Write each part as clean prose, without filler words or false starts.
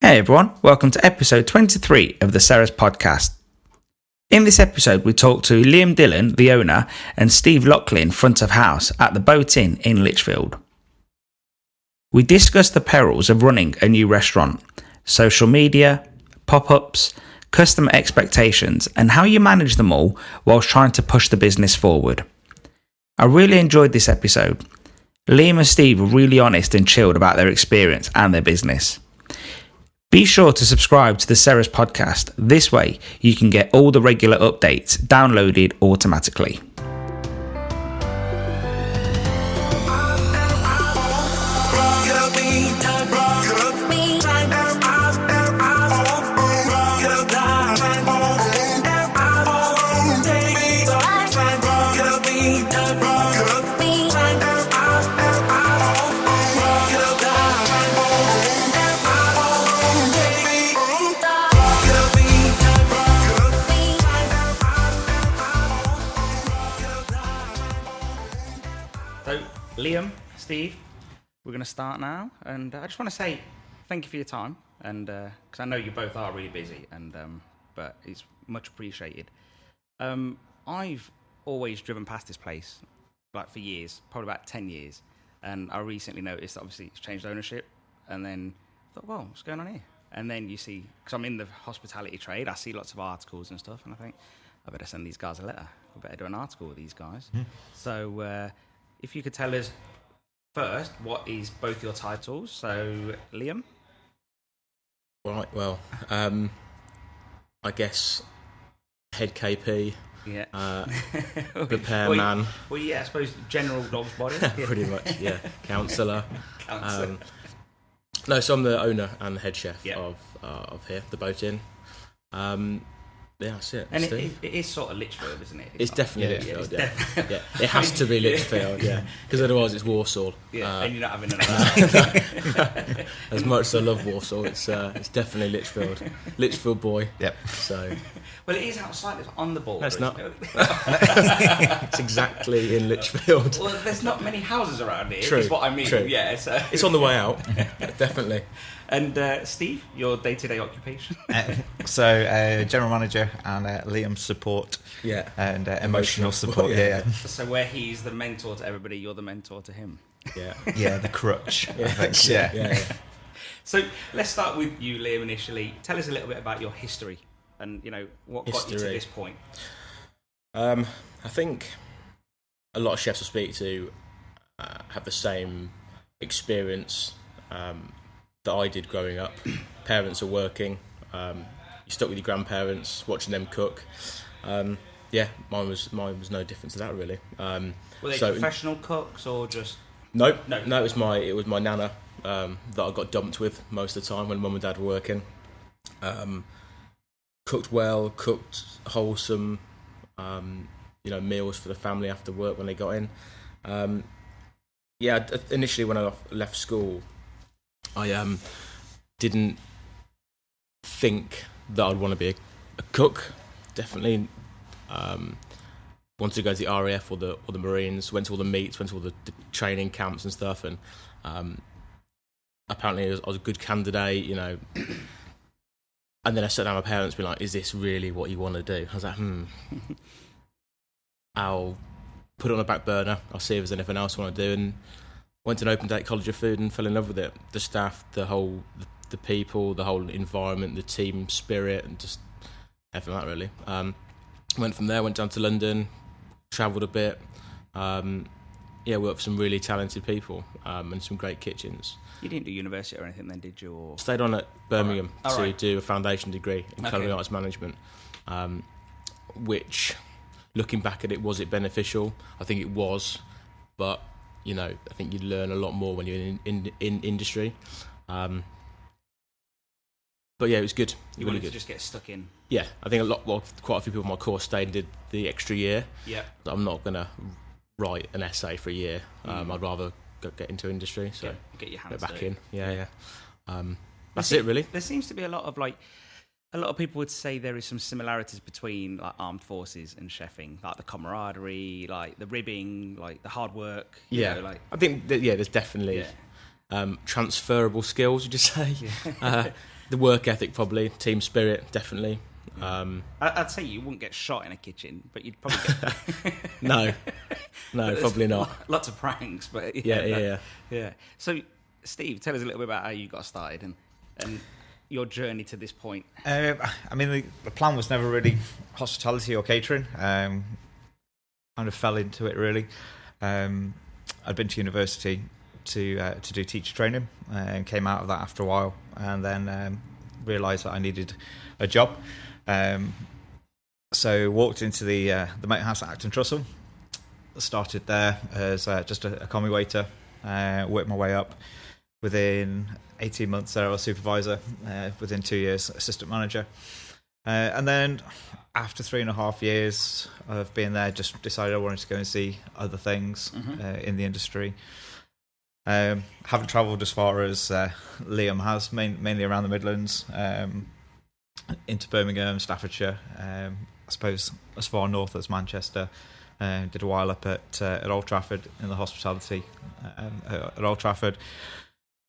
Hey everyone, welcome to episode 23 of the Siriex podcast. In this episode, we talk to Liam Dillon, the owner, and Steve Locklin Front of House at the Boat Inn in Lichfield. We discuss the perils of running a new restaurant, social media, pop-ups, customer expectations, and how you manage them all whilst trying to push the business forward. I really enjoyed this episode. Liam and Steve were really honest and chilled about their experience and their business. Be sure to subscribe to the Siriex podcast. This way, you can get all the regular updates downloaded automatically. Liam, Steve, we're going to start now, and I just want to say thank you for your time, and because I know you both are really busy, and but it's much appreciated. I've always driven past this place, like for years, probably about 10 years, and I recently noticed that obviously it's changed ownership, and then I thought, well, what's going on here? And then you see, because I'm in the hospitality trade, I see lots of articles and stuff, and I think, I better send these guys a letter. I better do an article with these guys. So if you could tell us first, what is both your titles? So, Liam? Right, well, I guess head KP, repairman. Well, yeah, I suppose general dog's body. Pretty much, yeah. Counsellor. No, so I'm the owner and the head chef of here, the Boat Inn. Yeah, that's it. And it is sort of Lichfield, isn't it? It's definitely Lichfield, yeah. It has to be Lichfield, yeah. Because otherwise it's Walsall. Yeah, and you're not having none of that. As much as I love Walsall, it's definitely Lichfield. Lichfield boy. Yep. So. Well, it is outside, it's on the border. No, it's not. It's exactly in Lichfield. Well, there's not many houses around here, True, is what I mean. True. Yeah, so. It's on the way out, definitely. And Steve, your day-to-day occupation? General manager and Liam support, and emotional support. Yeah. So where he's the mentor to everybody, you're the mentor to him. Yeah, the crutch. I think. Yeah. So let's start with you, Liam. Initially, tell us a little bit about your history and what got you to this point. I think a lot of chefs I speak to have the same experience that I did growing up. Parents are working. You stuck with your grandparents, watching them cook. Mine was no different to that really. Were they professional cooks or just? No. It was my nana that I got dumped with most of the time when mum and dad were working. Cooked well, cooked wholesome, meals for the family after work when they got in. Initially when I left school, I didn't think that I'd want to be a cook. Definitely wanted to go to the RAF or the Marines. Went to all the meets, went to all the training camps and stuff, and apparently I was a good candidate, And then I sat down with my parents, being like, "Is this really what you want to do?" I was like, I'll put it on the back burner. I'll see if there's anything else I want to do. And went to an open day at College of Food and fell in love with it. The staff, the people, the whole environment, the team spirit, and just everything like that really. Went from there, went down to London, travelled a bit. Worked for some really talented people and some great kitchens. You didn't do university or anything then, did you? Or? Stayed on at Birmingham to do a foundation degree in culinary arts management, which, looking back at it, was it beneficial? I think it was, but I think you learn a lot more when you're in industry. But yeah, it was good. You really wanted good. To just get stuck in. Yeah, I think quite a few people on my course stayed and did the extra year. Yeah, I'm not gonna write an essay for a year. I'd rather get into industry. So get your hands get back dirty. in. Yeah. That's it, really. There seems to be a lot of people would say there is some similarities between like armed forces and chefing, like the camaraderie, like the ribbing, like the hard work. I think that, there's definitely transferable skills. Would you say? The work ethic, probably. Team spirit, definitely. I'd say you wouldn't get shot in a kitchen, but you'd probably get... No, probably not. Lots of pranks, but... Yeah. So, Steve, tell us a little bit about how you got started and your journey to this point. I mean, the plan was never really hospitality or catering. Kind of fell into it, really. I'd been to university to do teacher training and came out of that after a while, and then realised that I needed a job. So walked into the Moat House at Acton Trussell. Started there as just a commie waiter. Worked my way up. Within 18 months there I was supervisor. Within 2 years assistant manager. And then after 3.5 years of being there, just decided I wanted to go and see other things in the industry. Haven't travelled as far as Liam has, mainly around the Midlands, into Birmingham, Staffordshire, I suppose as far north as Manchester. Did a while up at Old Trafford in the hospitality at Old Trafford.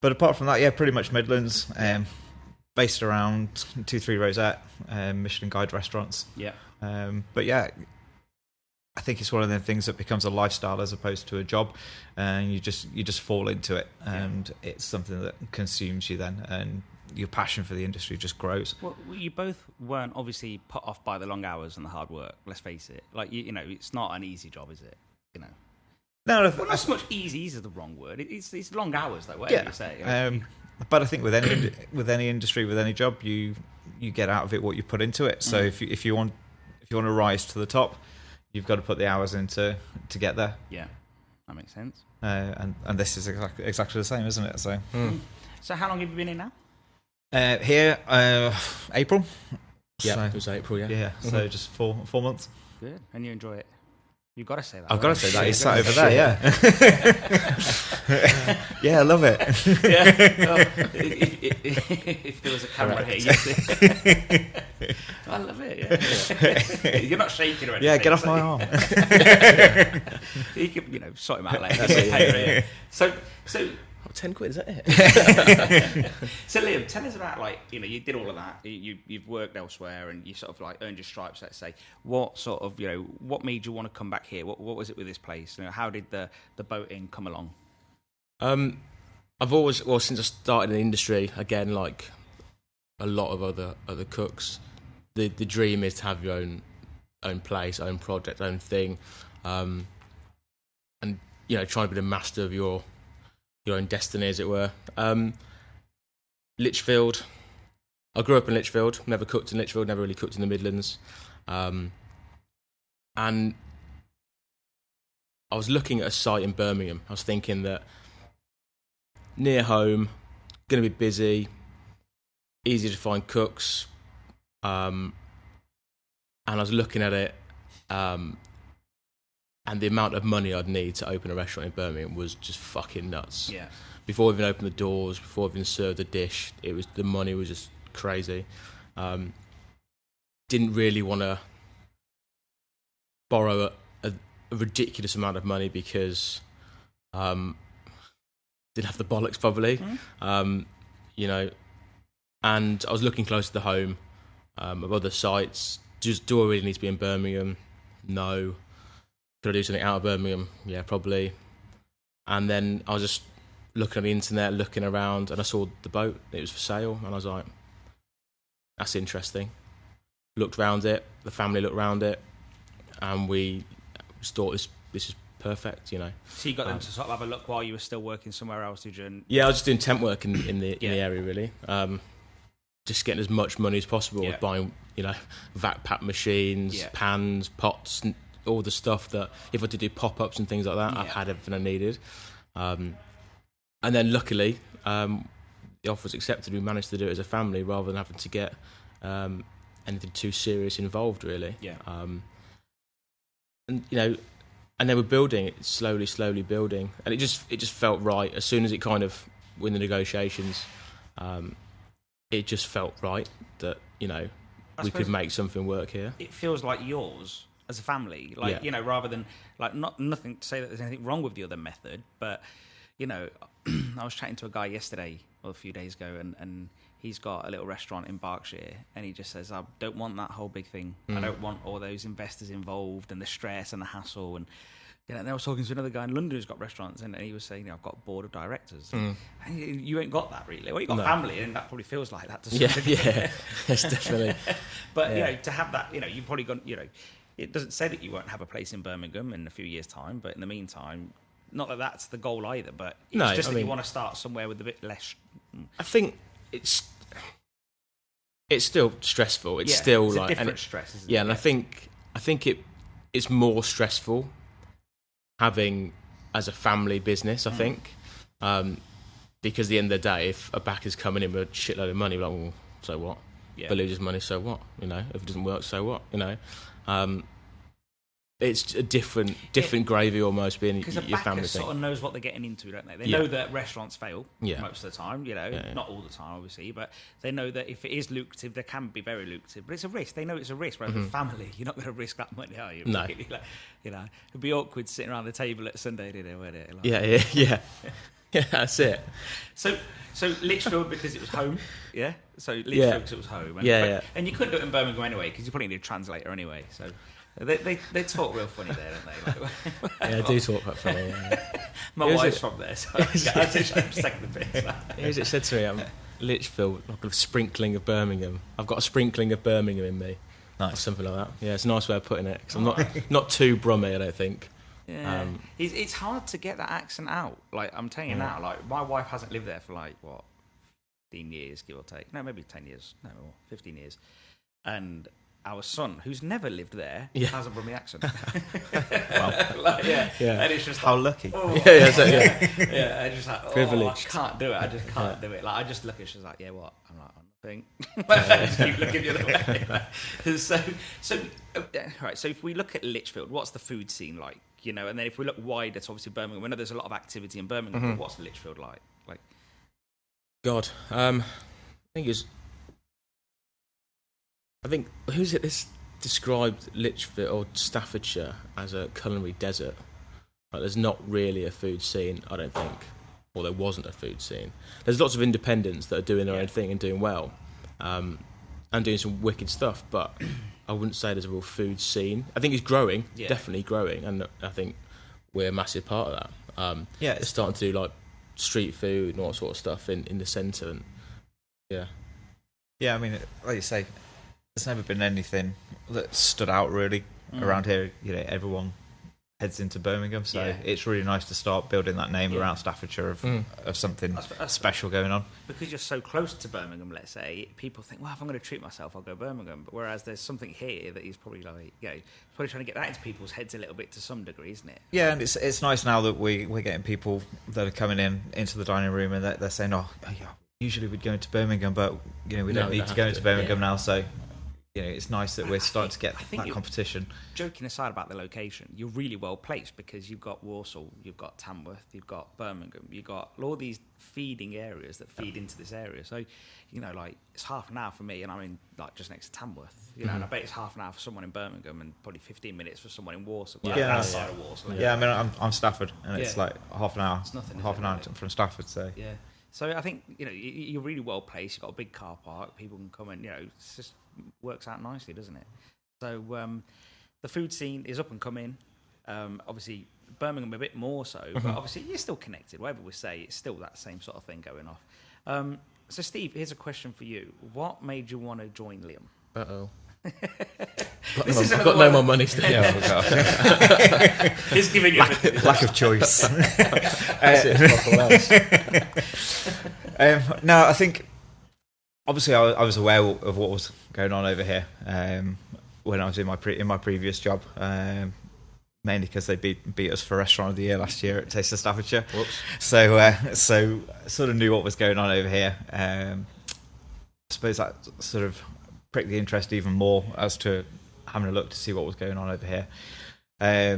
But apart from that, pretty much Midlands, based around 2-3 Rosette, Michelin Guide restaurants. Yeah. But I think it's one of the things that becomes a lifestyle as opposed to a job, and you just fall into it, and it's something that consumes you then, and your passion for the industry just grows. Well, you both weren't obviously put off by the long hours and the hard work. Let's face it. Like you know, it's not an easy job, is it? You know. No, well, not so much easy is the wrong word. It's long hours, though. Whatever you say. But I think with any industry, with any job, you get out of it what you put into it. So if you want to rise to the top, you've got to put the hours in to get there. Yeah, that makes sense. And this is exactly the same, isn't it? So. So how long have you been in now? Here, April. Yeah, so, it was April. Yeah. So just 4 months. Good, and you enjoy it. You've got to say that. I've got to say that. He's sat over there. Yeah. Yeah, I love it. If there was a camera here, you'd see. I love it. Yeah. You're not shaking or anything. Yeah, get off my arm. You can, sort him out later. So. 10 quid, is that it? So Liam, tell us about you did all of that. You've worked elsewhere and you sort of earned your stripes. Let's say, what sort of what made you want to come back here? What was it with this place? How did the boat inn come along? I've always since I started in the industry, again like a lot of other cooks, the dream is to have your own place, own project, own thing, and trying to be the master of your own destiny, as it were. Lichfield. I grew up in Lichfield. Never cooked in Lichfield. Never really cooked in the Midlands. And I was looking at a site in Birmingham. I was thinking that near home, going to be busy, easy to find cooks. And I was looking at it, and the amount of money I'd need to open a restaurant in Birmingham was just fucking nuts. Yeah. Before I even opened the doors, before I even served a dish, the money was just crazy. Didn't really want to borrow a ridiculous amount of money because didn't have the bollocks probably. And I was looking closer to home of other sites. Do I really need to be in Birmingham? No. Could I do something out of Birmingham? Yeah, probably. And then I was just looking on the internet, looking around, and I saw the boat. It was for sale, and I was like, that's interesting. Looked round it, the family looked round it, and we just thought this is perfect, So you got them to sort of have a look while you were still working somewhere else, did you? Yeah, I was just doing temp work in the area, really. Just getting as much money as possible, buying, vac pack machines, pans, pots, and all the stuff that if I did do pop-ups and things like that, I've had everything I needed. And then luckily, the offer was accepted. We managed to do it as a family rather than having to get anything too serious involved, really. Yeah. And then we're building it slowly building, and it just felt right as soon as it kind of in the negotiations. It just felt right that we could make something work here. It feels like yours as a family, rather than nothing to say that there's anything wrong with the other method, but I was chatting to a guy yesterday a few days ago, and he's got a little restaurant in Berkshire, and he just says, I don't want that whole big thing. I don't want all those investors involved and the stress and the hassle. And and I was talking to another guy in London who's got restaurants, and he was saying, I've got a board of directors. And you ain't got that, really. Well, you've got family, and that probably feels like that to some degree. Yeah, yes, definitely. But, to have that, you've probably got, it doesn't say that you won't have a place in Birmingham in a few years' time, but in the meantime, not that that's the goal either, but it's just that you want to start somewhere with a bit less. I think it's still stressful. It's still it's like a different stress, isn't it? Yeah, and I think it's more stressful having as a family business, I think, because at the end of the day, if a backer's coming in with a shitload of money, we're like, well, so what? If he loses money, so what? If it doesn't work, so what? It's a different gravy almost being your family thing. Because a backer sort of knows what they're getting into, don't they? They know that restaurants fail most of the time, not all the time, obviously, but they know that if it is lucrative, they can be very lucrative. But it's a risk. They know it's a risk. Whereas with family, you're not going to risk that money, are you? No. It'd be awkward sitting around the table at Sunday dinner, wouldn't it? Yeah, that's it. So Lichfield because it was home, yeah. So Lichfield because it was home, and you couldn't do it in Birmingham anyway because you probably need a translator anyway. So they talk real funny there, don't they? They do talk quite funny. Yeah. My wife's from there, so I'm second the piss. Here's it said to me, I'm Lichfield, like a sprinkling of Birmingham. I've got a sprinkling of Birmingham in me, or something like that. Yeah, it's a nice way of putting it because I'm not too Brummy, I don't think. Yeah, it's hard to get that accent out. Like I'm telling you now, like my wife hasn't lived there for 15 years, give or take. No, maybe 10 years. No, 15 years. And our son, who's never lived there, has a Brummie accent. And it's just how lucky. Oh, yeah. And just like, privileged. I can't do it. I just can't do it. Like I just look at, she's like, yeah, what? I'm like, nothing. I just keep looking the other way. So, right. So if we look at Lichfield, what's the food scene like? And then if we look wider, it's obviously Birmingham. We know there's a lot of activity in Birmingham. But what's Lichfield like? God, I think who's it? This described Lichfield or Staffordshire as a culinary desert. Like, there's not really a food scene, I don't think, or there wasn't a food scene. There's lots of independents that are doing their own thing and doing well, and doing some wicked stuff. But I wouldn't say there's a real food scene. I think it's growing, definitely growing, and I think we're a massive part of that. It's starting to do like street food and all that sort of stuff in the centre, and I mean, like you say, there's never been anything that stood out really around here. Everyone heads into Birmingham, so it's really nice to start building that name around Staffordshire of something special going on. Because you're so close to Birmingham, let's say, people think, well, if I'm going to treat myself, I'll go Birmingham. But whereas there's something here that he's probably probably trying to get that into people's heads a little bit to some degree, isn't it? Yeah, and it's nice now that we're getting people that are coming into the dining room and they're saying, usually we'd go into Birmingham, but we don't need to go into Birmingham now, so. It's nice that we're starting to get that competition. Joking aside about the location, you're really well placed because you've got Walsall, you've got Tamworth, you've got Birmingham, you've got all these feeding areas that feed into this area. So, it's half an hour for me, and I'm in just next to Tamworth. And I bet it's half an hour for someone in Birmingham, and probably 15 minutes for someone in Walsall. Outside of Walsall. Yeah, I mean, I'm Stafford, and it's like half an hour. It's nothing. Half an hour from Stafford, so yeah. So I think you're really well placed. You've got a big car park. People can come and it's just works out nicely, doesn't it? So the food scene is up and coming. Obviously Birmingham a bit more so, but obviously you're still connected. Whatever we say, it's still that same sort of thing going off. So Steve, here's a question for you. What made you want to join Liam? I've got no more money still. He's giving you lack of choice. No, I think obviously I was aware of what was going on over here when I was in my previous job, mainly because they beat us for Restaurant of the Year last year at Taste of Staffordshire. Whoops. So sort of knew what was going on over here. I suppose that sort of pricked the interest even more as to having a look to see what was going on over here. I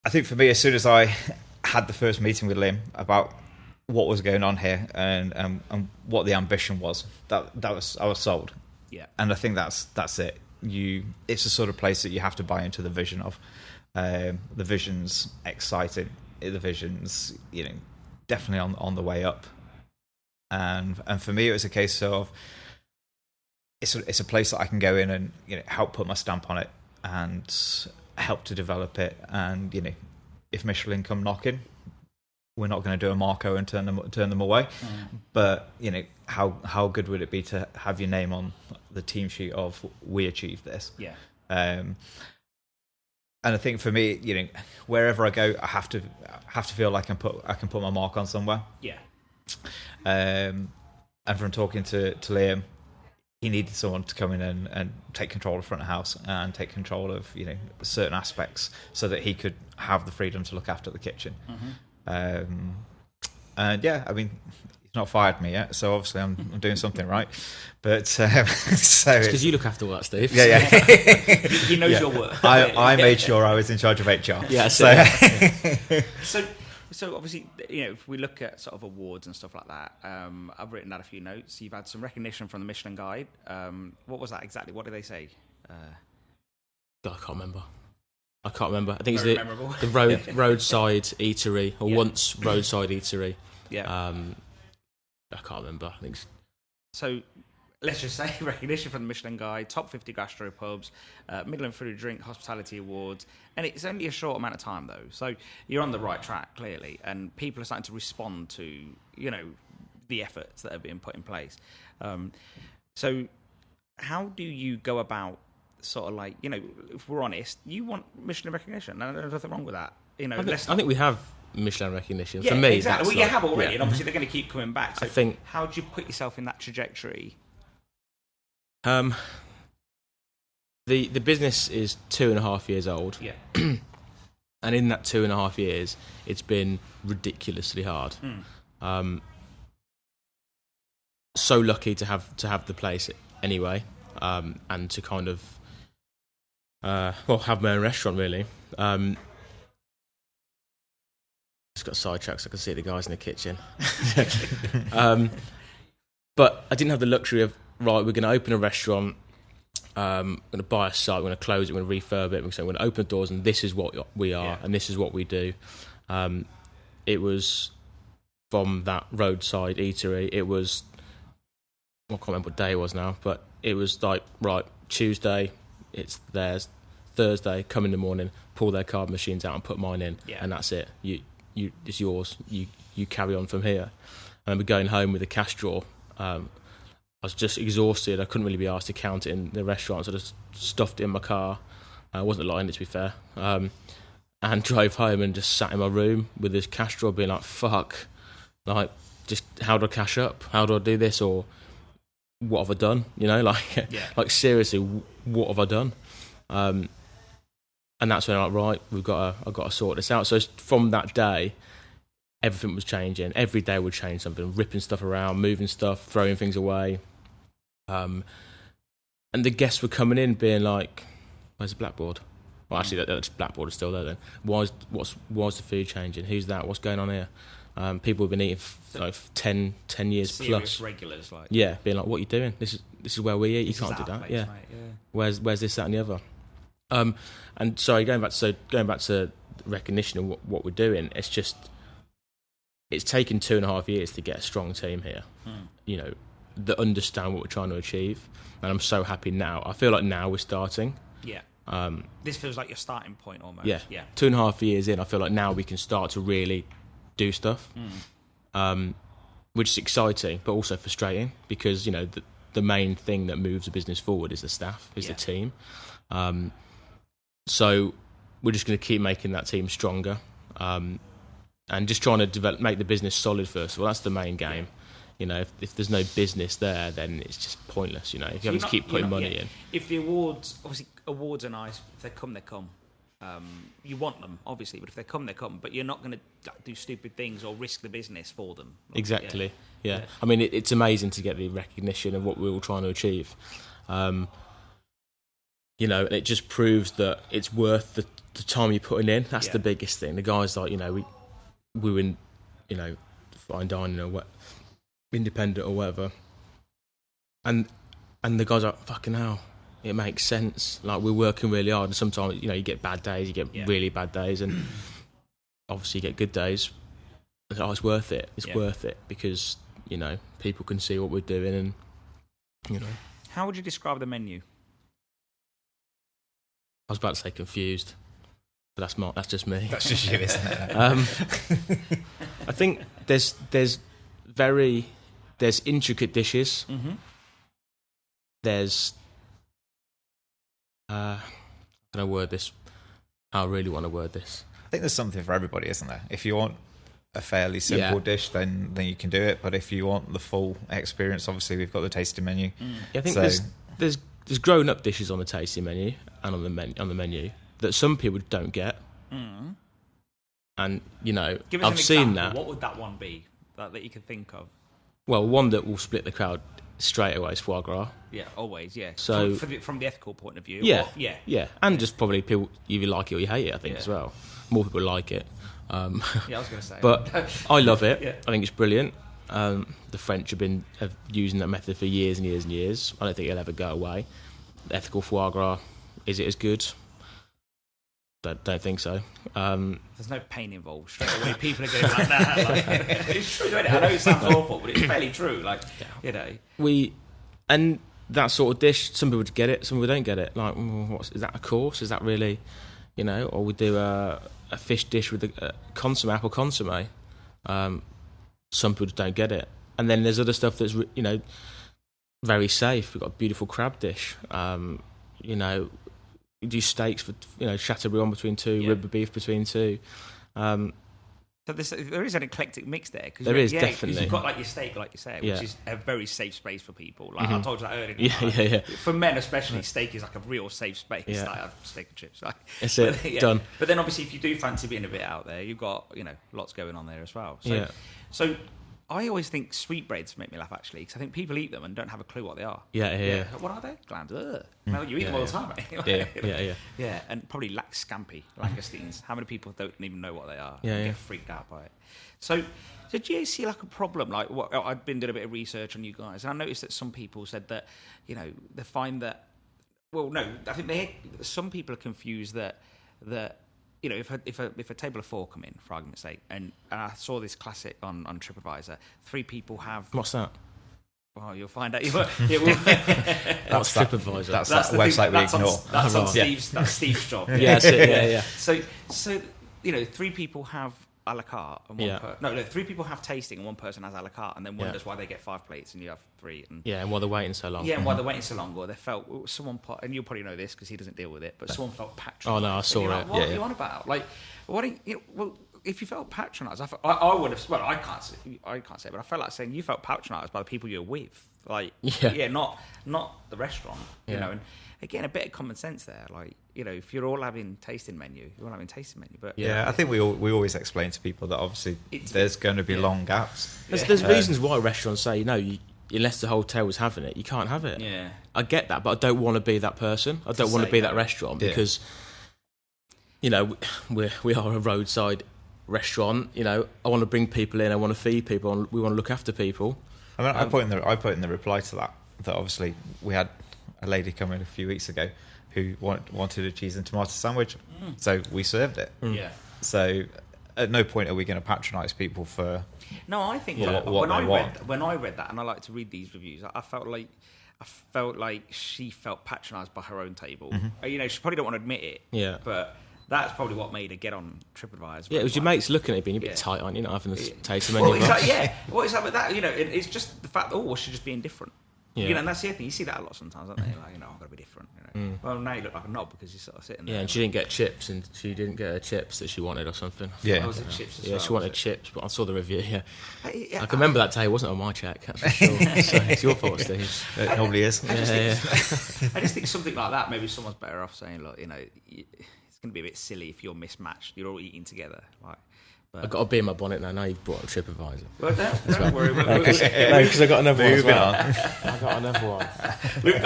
think for me, as soon as I had the first meeting with Liam about what was going on here and what the ambition was, I was sold. Yeah, and I think that's it. It's the sort of place that you have to buy into the vision of. The vision's exciting. The vision's definitely on the way up. and for me, it was a case of it's a place that I can go in and help put my stamp on it and help to develop it. And if Michelin come knocking, we're not going to do a Marco and turn them away. But how good would it be to have your name on the team sheet of we achieved this? Yeah. And I think for me, wherever I go, I have to feel like I can put my mark on somewhere. Yeah. And from talking to Liam, he needed someone to come in and take control of front of house and take control of certain aspects so that he could have the freedom to look after the kitchen. And yeah, I mean, he's not fired me yet, so obviously I'm doing something right. But so because you look after all that, Steve. Yeah. He knows your work. I made sure I was in charge of HR. Yeah. So obviously, if we look at sort of awards and stuff like that, I've written down a few notes. You've had some recognition from the Michelin Guide. What was that exactly? What did they say? God, I can't remember. I think Very it's memorable. the roadside eatery, or once roadside eatery. Yeah. I can't remember. I think so. Let's just say recognition from the Michelin Guide, top 50 gastropubs, Midland Food and Drink Hospitality Awards, and it's only a short amount of time though. So you're on the right track clearly, and people are starting to respond to the efforts that are being put in place. So how do you go about sort of like if we're honest, you want Michelin recognition, and there's nothing wrong with that. I think we have Michelin recognition. Yeah, For me, exactly. Well, that's you have already, and obviously they're going to keep coming back. So I think, how do you put yourself in that trajectory? The business is 2.5 years old. Yeah. And in that 2.5 years, it's been ridiculously hard. So lucky to have the place anyway, and to kind of have my own restaurant really. Just got sidetracked so I could see the guys in the kitchen. But I didn't have the luxury of, right, we're going to open a restaurant, we're going to buy a site, we're going to close it, we're going to refurb it, we're going to open the doors, and this is what we are, and this is what we do. It was from that roadside eatery, it was, I can't remember what day it was now, but it was like, right, Tuesday, it's theirs, Thursday, come in the morning, pull their card machines out and put mine in, and that's it. It's yours. You carry on from here. I remember going home with a cash drawer. I was just exhausted. I couldn't really be asked to count it in the restaurant, so I just stuffed it in my car. I wasn't lying, to be fair. And drove home and just sat in my room with this cash drawer being like, fuck, like, just how do I cash up? How do I do this? Or what have I done? Like seriously, what have I done? And that's when I'm like, right, I've got to sort this out. So from that day, everything was changing. Every day would change something, ripping stuff around, moving stuff, throwing things away. And the guests were coming in being like, where's the blackboard? Well, actually, that blackboard is still there then. Why's the food changing? Who's that? What's going on here? People have been eating like 10 years plus. Regulars, like. Yeah, being like, what are you doing? This is where we eat. You can't do that. Place, yeah. mate, yeah. Where's this, that, and the other? And sorry, going back to recognition of what we're doing, it's taken 2.5 years to get a strong team here, that understand what we're trying to achieve, and I'm so happy now. I feel like now we're starting. Yeah. This feels like your starting point almost. Yeah. 2.5 years in, I feel like now we can start to really do stuff, which is exciting, but also frustrating because the main thing that moves a business forward is the staff, the team. So we're just going to keep making that team stronger, and just trying to make the business solid first of all. That's the main game. If there's no business there, then it's just pointless. If you have to keep putting money in. If the awards are nice, if they come, they come. You want them, obviously, but if they come, they come. But you're not going to do stupid things or risk the business for them. Exactly. Yeah. I mean, it's amazing to get the recognition of what we're all trying to achieve. And it just proves that it's worth the time you're putting in. That's the biggest thing. The guys like, we were in, fine dining or independent or whatever. And the guys are like, fucking hell, it makes sense. Like, we're working really hard, and sometimes, you get bad days, you get really bad days, and obviously you get good days. Oh, it's worth it. It's worth it because, you know, people can see what we're doing, and you know. How would you describe the menu? I was about to say confused, but that's just me. That's just you, isn't it? I think there's intricate dishes. Mm-hmm. There's how can I word this? How I really want to word this. I think there's something for everybody, isn't there? If you want a fairly simple dish, then you can do it. But if you want the full experience, obviously we've got the tasting menu. I think there's grown up dishes on the tasting menu and on the menu that some people don't get. And you know, Give us I've an seen example. that. What would that one be that you can think of? Well, one that will split the crowd straight away is foie gras. Yeah, always. Yeah. So from the ethical point of view. Yeah, yeah, yeah, and just probably people either like it or you hate it. I think as well. More people like it. Yeah, I was going to say. But I love it. Yeah. I think it's brilliant. The French have been using that method for years and years and years. I don't think it'll ever go away. The ethical foie gras, is it as good? Don't think so. There's no pain involved. Straight away, people are going like that. Like, it's true, isn't it? I know it sounds awful, but it's fairly true. Like, you know, and that sort of dish, some people get it, some people don't get it. Like, is that a course? Is that really, you know? Or we do a fish dish with a consomme, apple consomme. Some people don't get it. And then there's other stuff that's, you know, very safe. We've got a beautiful crab dish. You know, we do steaks for, you know, Chateaubriand between two, rib beef between two. so there is an eclectic mix there. There is, Cause definitely. you've got like your steak, like you said, which is a very safe space for people. Like I told you that earlier. Yeah. For men especially, steak is like a real safe space. Yeah. Like I have steak and chips. Like, That's it, done. But then obviously if you do fancy being a bit out there, you've got, you know, lots going on there as well. So, so I always think sweetbreads make me laugh, actually, because I think people eat them and don't have a clue what they are. Yeah. What are they? Glands. No, you eat them all the time, right? Yeah. Yeah, and probably scampi, langoustines. How many people don't even know what they are? Yeah, and yeah. get freaked out by it. So do you see like a problem? Like, I've been doing a bit of research on you guys, and I noticed that some people said that, you know, they find that. Well, no, I think some people are confused that you know, if a table of four come in, for argument's sake, and I saw this classic on TripAdvisor, 3 people have. What's that? Well, you'll find out. That's TripAdvisor. That's that website we ignore. That's on Steve's job. Yeah, that's it. Yeah. So you know, 3 people have a la carte, and no, 3 people have tasting, and 1 person has a la carte, and then wonders why they get 5 plates and you have 3. And and why they're waiting so long. Yeah, and why they're waiting so long, or they felt and you'll probably know this because he doesn't deal with it, but someone felt patronised. Oh no, I saw it. What are you on about? Like, what? Well, if you felt patronised, I would have. Well, I can't say, but I felt like saying you felt patronised by the people you're with. Like, not the restaurant. You know, and again, a bit of common sense there. Like, you know, if you're all having tasting menu, you're all having tasting menu. But I think we always explain to people that obviously there's going to be long gaps. There's reasons why restaurants say no. Unless the hotel was having it, you can't have it. Yeah, I get that, but I don't want to be that person. I don't want to be that restaurant because, you know, we are a roadside restaurant. You know, I want to bring people in. I want to feed people. We want to look after people. I mean, I put in the reply to that obviously we had a lady come in a few weeks ago who wanted a cheese and tomato sandwich, so we served it. Yeah. So at no point are we going to patronise people for. No, I think when I read that, and I like to read these reviews, I felt like she felt patronised by her own table. You know, she probably don't want to admit it. Yeah. But that's probably what made her get on TripAdvisor. Yeah, it was your mates looking at it being a bit tight on, you know, having the taste of Well, menu. What is that with that? You know, it's just the fact that was she just being different. Yeah. You know, and that's the other thing. You see that a lot sometimes, don't they? Like, you know, I've got to be different. You know? Well, now you look like a knob because you're sort of sitting there. Yeah, and she didn't get chips, and she didn't get her chips that she wanted or something. Yeah. Was it chips as Yeah, well, she wanted chips, but I saw the review. Yeah, I can remember that day. It wasn't on my check. That's for sure. So it's your fault, Steve. It normally is. I just think something like that. Maybe someone's better off saying, look, you know, it's going to be a bit silly if you're mismatched. You're all eating together, like. But I've got a bee in my bonnet now. Now you've brought up TripAdvisor. Well, don't worry. Because I got another one as Moving well. on. I got another one. We've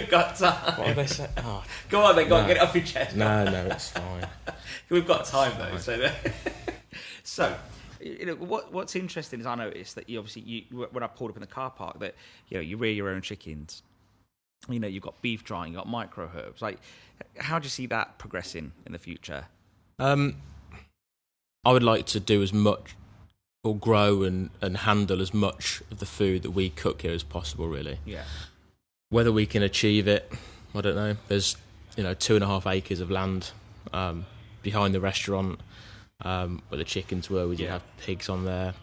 got time. What did they say? Oh, Go on then, get it off your chest. no, it's fine. We've got time though. So, you know, what's interesting is I noticed that you obviously when I pulled up in the car park that, you know, you rear your own chickens. You know, you've got beef drying, you've got micro herbs. Like, how do you see that progressing in the future? I would like to do as much or grow and handle as much of the food that we cook here as possible, really. Yeah. Whether we can achieve it, I don't know. There's 2.5 acres of land behind the restaurant where the chickens were. We do have pigs on there,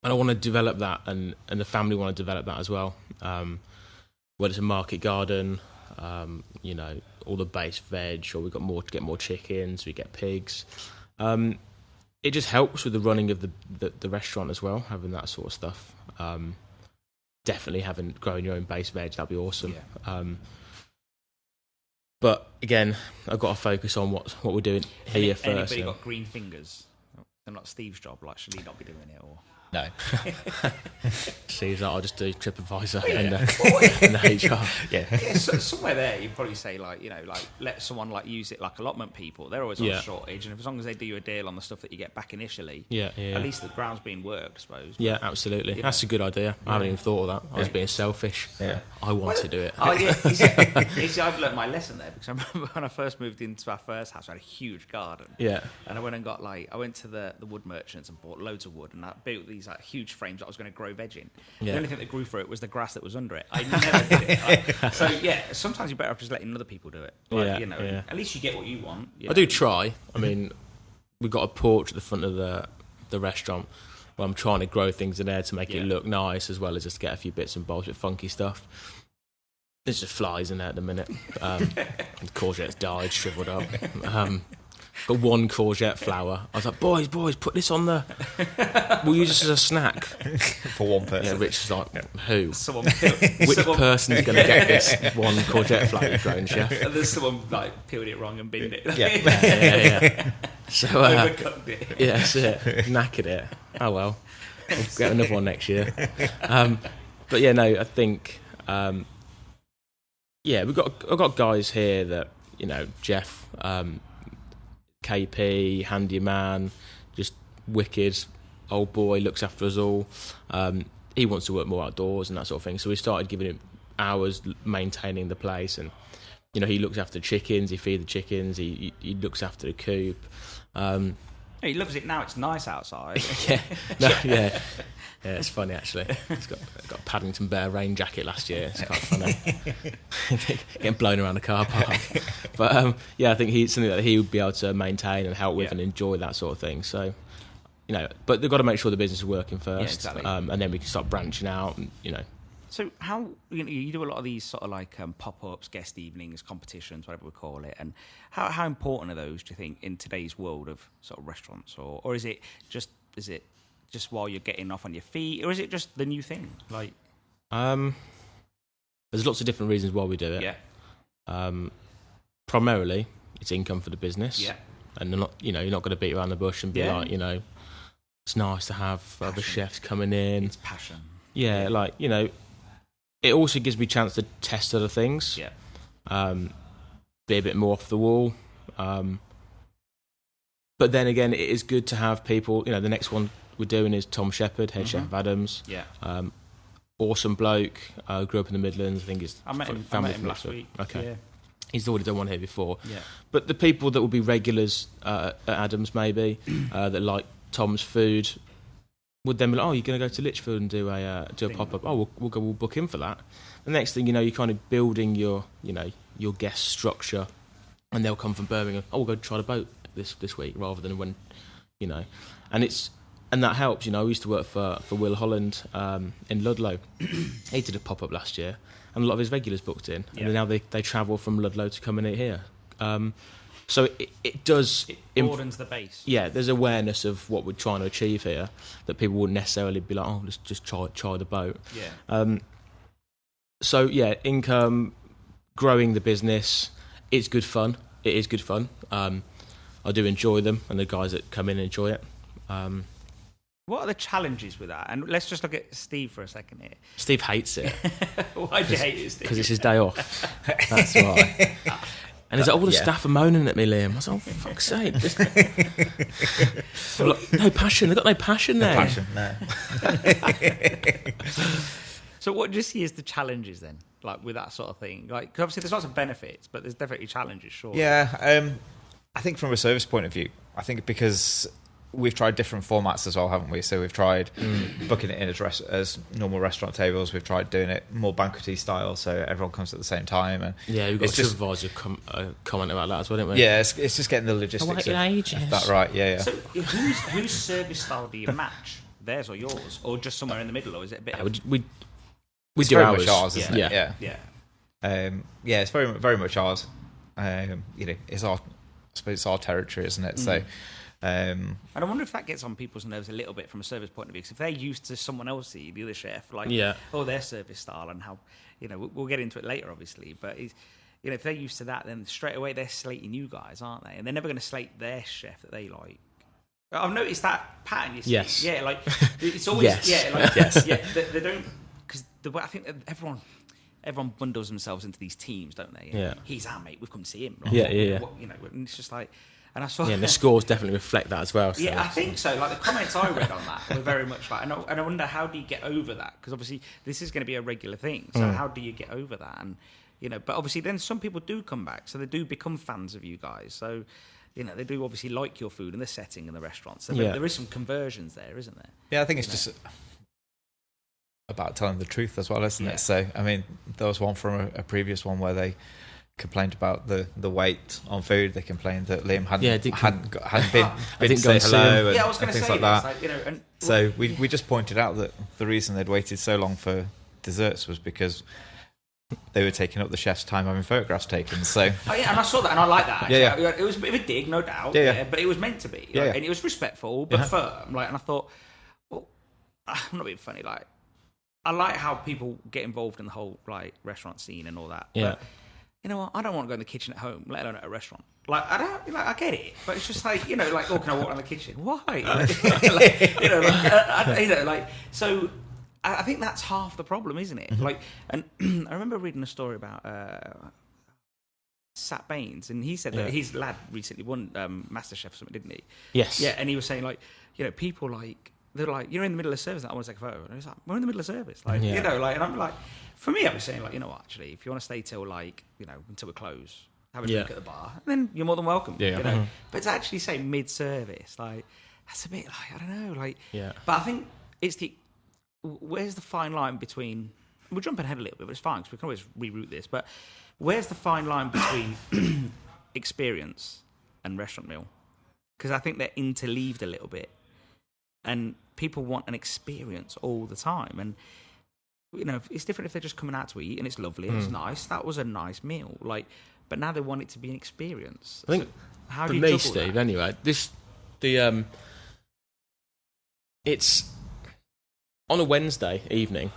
and I want to develop that, and the family want to develop that as well. Whether it's a market garden, all the base veg, or we've got more to get more chickens, we get pigs. It just helps with the running of the restaurant as well, having that sort of stuff. Definitely growing your own base veg, that'd be awesome. Yeah. But again, I've got to focus on what we're doing here first. Anybody got green fingers? They're not Steve's job. Like, should he not be doing it? Or No. Steve's like, I'll just do TripAdvisor and the HR. Yeah. So somewhere there, you'd probably say let someone use it like allotment people. They're always on a shortage, and as long as they do you a deal on the stuff that you get back initially, at least the ground's being worked, I suppose. Yeah, absolutely. That's a good idea. I haven't even thought of that. I was being selfish. Yeah. I want to do it. Oh yeah. You see, I've learnt my lesson there, because I remember when I first moved into our first house, I had a huge garden. Yeah. And I went and got I went to the wood merchants and bought loads of wood, and I built these huge frames that I was going to grow veg in. The only thing that grew for it was the grass that was under it. I never did it. So sometimes you're better off just letting other people do it. At least you get what you want. I do try. I mean, we've got a porch at the front of the restaurant where I'm trying to grow things in there to make it look nice, as well as just get a few bits and bobs with funky stuff. There's just flies in there at the minute. The courgette's died, shriveled up. Got one courgette flower. I was like, boys, put this on the... We'll use this as a snack. For one person. Yeah, Rich is like, who? Which person's going to get this one courgette flower grown, chef? And there's someone peeled it wrong and binned it. Yeah. So, overcooked it. Yeah, that's it. Knackered it. Oh well. We'll get another one next year. But yeah, no, I think... I've got guys here that, Jeff... KP, handyman, just wicked old boy, looks after us all. He wants to work more outdoors and that sort of thing. So we started giving him hours maintaining the place, and he looks after the chickens, he feeds the chickens, he looks after the coop. He loves it now. It's nice outside. Yeah, it's funny actually. He's got a Paddington Bear rain jacket last year. It's quite funny. Getting blown around the car park. But I think he's something that he would be able to maintain and help with and enjoy that sort of thing. So, but they've got to make sure the business is working first, and then we can start branching out. And, So how you do a lot of these sort of pop-ups, guest evenings, competitions, whatever we call it, and how important are those, do you think, in today's world of sort of restaurants, or is it just while you're getting off on your feet, or is it just the new thing? There's lots of different reasons why we do it. Yeah. Primarily, it's income for the business. Yeah. And you're not going to beat around the bush and be it's nice to have other chefs coming in. It's passion. Yeah, it also gives me a chance to test other things. Yeah. Be a bit more off the wall. But then again, it is good to have people. The next one we're doing is Tom Shepherd, head chef of Adams. Yeah. Awesome bloke. Grew up in the Midlands. I think I met him last week. Okay. Yeah. He's already done one here before. Yeah. But the people that will be regulars at Adams, maybe that like Tom's food, would then be like, oh, you're going to go to Lichfield and do a pop-up. Oh, we'll book in for that. The next thing you're kind of building your guest structure, and they'll come from Birmingham. Oh, we'll go try the boat this week, rather than when, and that helps. I used to work for Will Holland in Ludlow. He did a pop-up last year, and a lot of his regulars booked in, and now they travel from Ludlow to come and eat here. So it does... It broadens the base. Yeah, there's awareness of what we're trying to achieve here, that people wouldn't necessarily be like, oh, let's just try the boat. Yeah. So, income, growing the business, it's good fun. It is good fun. I do enjoy them, and the guys that come in enjoy it. What are the challenges with that? And let's just look at Steve for a second here. Steve hates it. Why do you hate it, Steve? Because it's his day off. That's why. And he's like, all the staff are moaning at me, Liam. I was like, oh, for fuck's sake. Like, no passion. They've got no passion there. No passion, no. So what do you see as the challenges then, with that sort of thing? 'Cause obviously there's lots of benefits, but there's definitely challenges, sure. Yeah, I think from a service point of view, I think because we've tried different formats as well, haven't we? So we've tried booking it in as normal restaurant tables. We've tried doing it more banquety style, so everyone comes at the same time. And yeah, we've got a supervisor comment about that as well, didn't we? Yeah, it's just getting the logistics of that right. Yeah. So whose service style do you match? Theirs or yours, or just somewhere in the middle, or is it a bit? We it's do very ours. much ours, isn't it? Yeah. It's very much ours. It's our, I suppose it's our territory, isn't it? So. And I wonder if that gets on people's nerves a little bit from a service point of view. Because if they're used to someone else, the other chef, their service style and how, we'll get into it later, obviously. But if they're used to that, then straight away they're slating you guys, aren't they? And they're never going to slate their chef that they like. I've noticed that pattern. You see, yes, yeah, like it's always yes. They don't, because I think that everyone bundles themselves into these teams, don't they? Yeah, he's our mate. We've come to see him. Right? Yeah. And it's just like. And I saw, and the scores definitely reflect that as well. So. Yeah, I think so. Like the comments I read on that were very much like, and I wonder, how do you get over that? Because obviously this is going to be a regular thing. So how do you get over that? And but obviously then some people do come back, so they do become fans of you guys. So they do obviously like your food and the setting in the restaurant. So there is some conversions there, isn't there? Yeah, I think it's just about telling the truth as well, isn't it? So I mean, there was one from a previous one where they complained about the wait on food. They complained that Liam hadn't been to say hello and things like that. So we just pointed out that the reason they'd waited so long for desserts was because they were taking up the chef's time having photographs taken. So and I saw that and I like that. Actually. Yeah. It was a bit of a dig, no doubt. Yeah. But it was meant to be. And it was respectful but firm. Like, and I thought, well, I'm not being funny. Like, I like how people get involved in the whole restaurant scene and all that. Yeah. But, you know what? I don't want to go in the kitchen at home, let alone at a restaurant. I get it, but it's just can I walk around the kitchen? Why? So I think that's half the problem, isn't it? And I remember reading a story about Bains, and he said that his lad recently won MasterChef or something, didn't he? Yes. Yeah, and he was saying people they're like, you're in the middle of service, I want to take a photo. And he's like, we're in the middle of service. And I'm like, for me, I was saying, actually, if you want to stay till until we close, have a drink at the bar, then you're more than welcome. Yeah. But to actually say mid-service, that's a bit I don't know, But I think it's where's the fine line between? We're jumping ahead a little bit, but it's fine because we can always reroute this. But where's the fine line between experience and restaurant meal? Because I think they're interleaved a little bit. And people want an experience all the time. And, it's different if they're just coming out to eat and it's lovely and it's nice. That was a nice meal. But now they want it to be an experience. I think how for do you me, juggle Steve, that? anyway, it's on a Wednesday evening.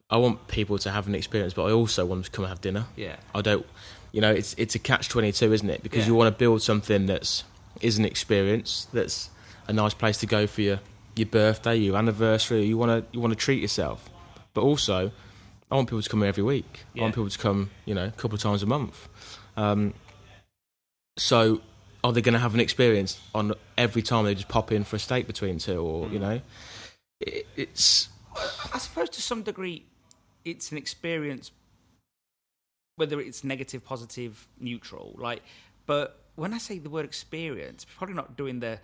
I want people to have an experience, but I also want them to come and have dinner. Yeah. I don't, it's a catch-22, isn't it? Because you want to build something is an experience, that's a nice place to go for your birthday, your anniversary. You want to treat yourself, but also I want people to come here every week. I want people to come, a couple of times a month. So are they going to have an experience on every time they just pop in for a steak between two, or it's? I suppose to some degree, it's an experience, whether it's negative, positive, neutral. But when I say the word experience, probably not doing the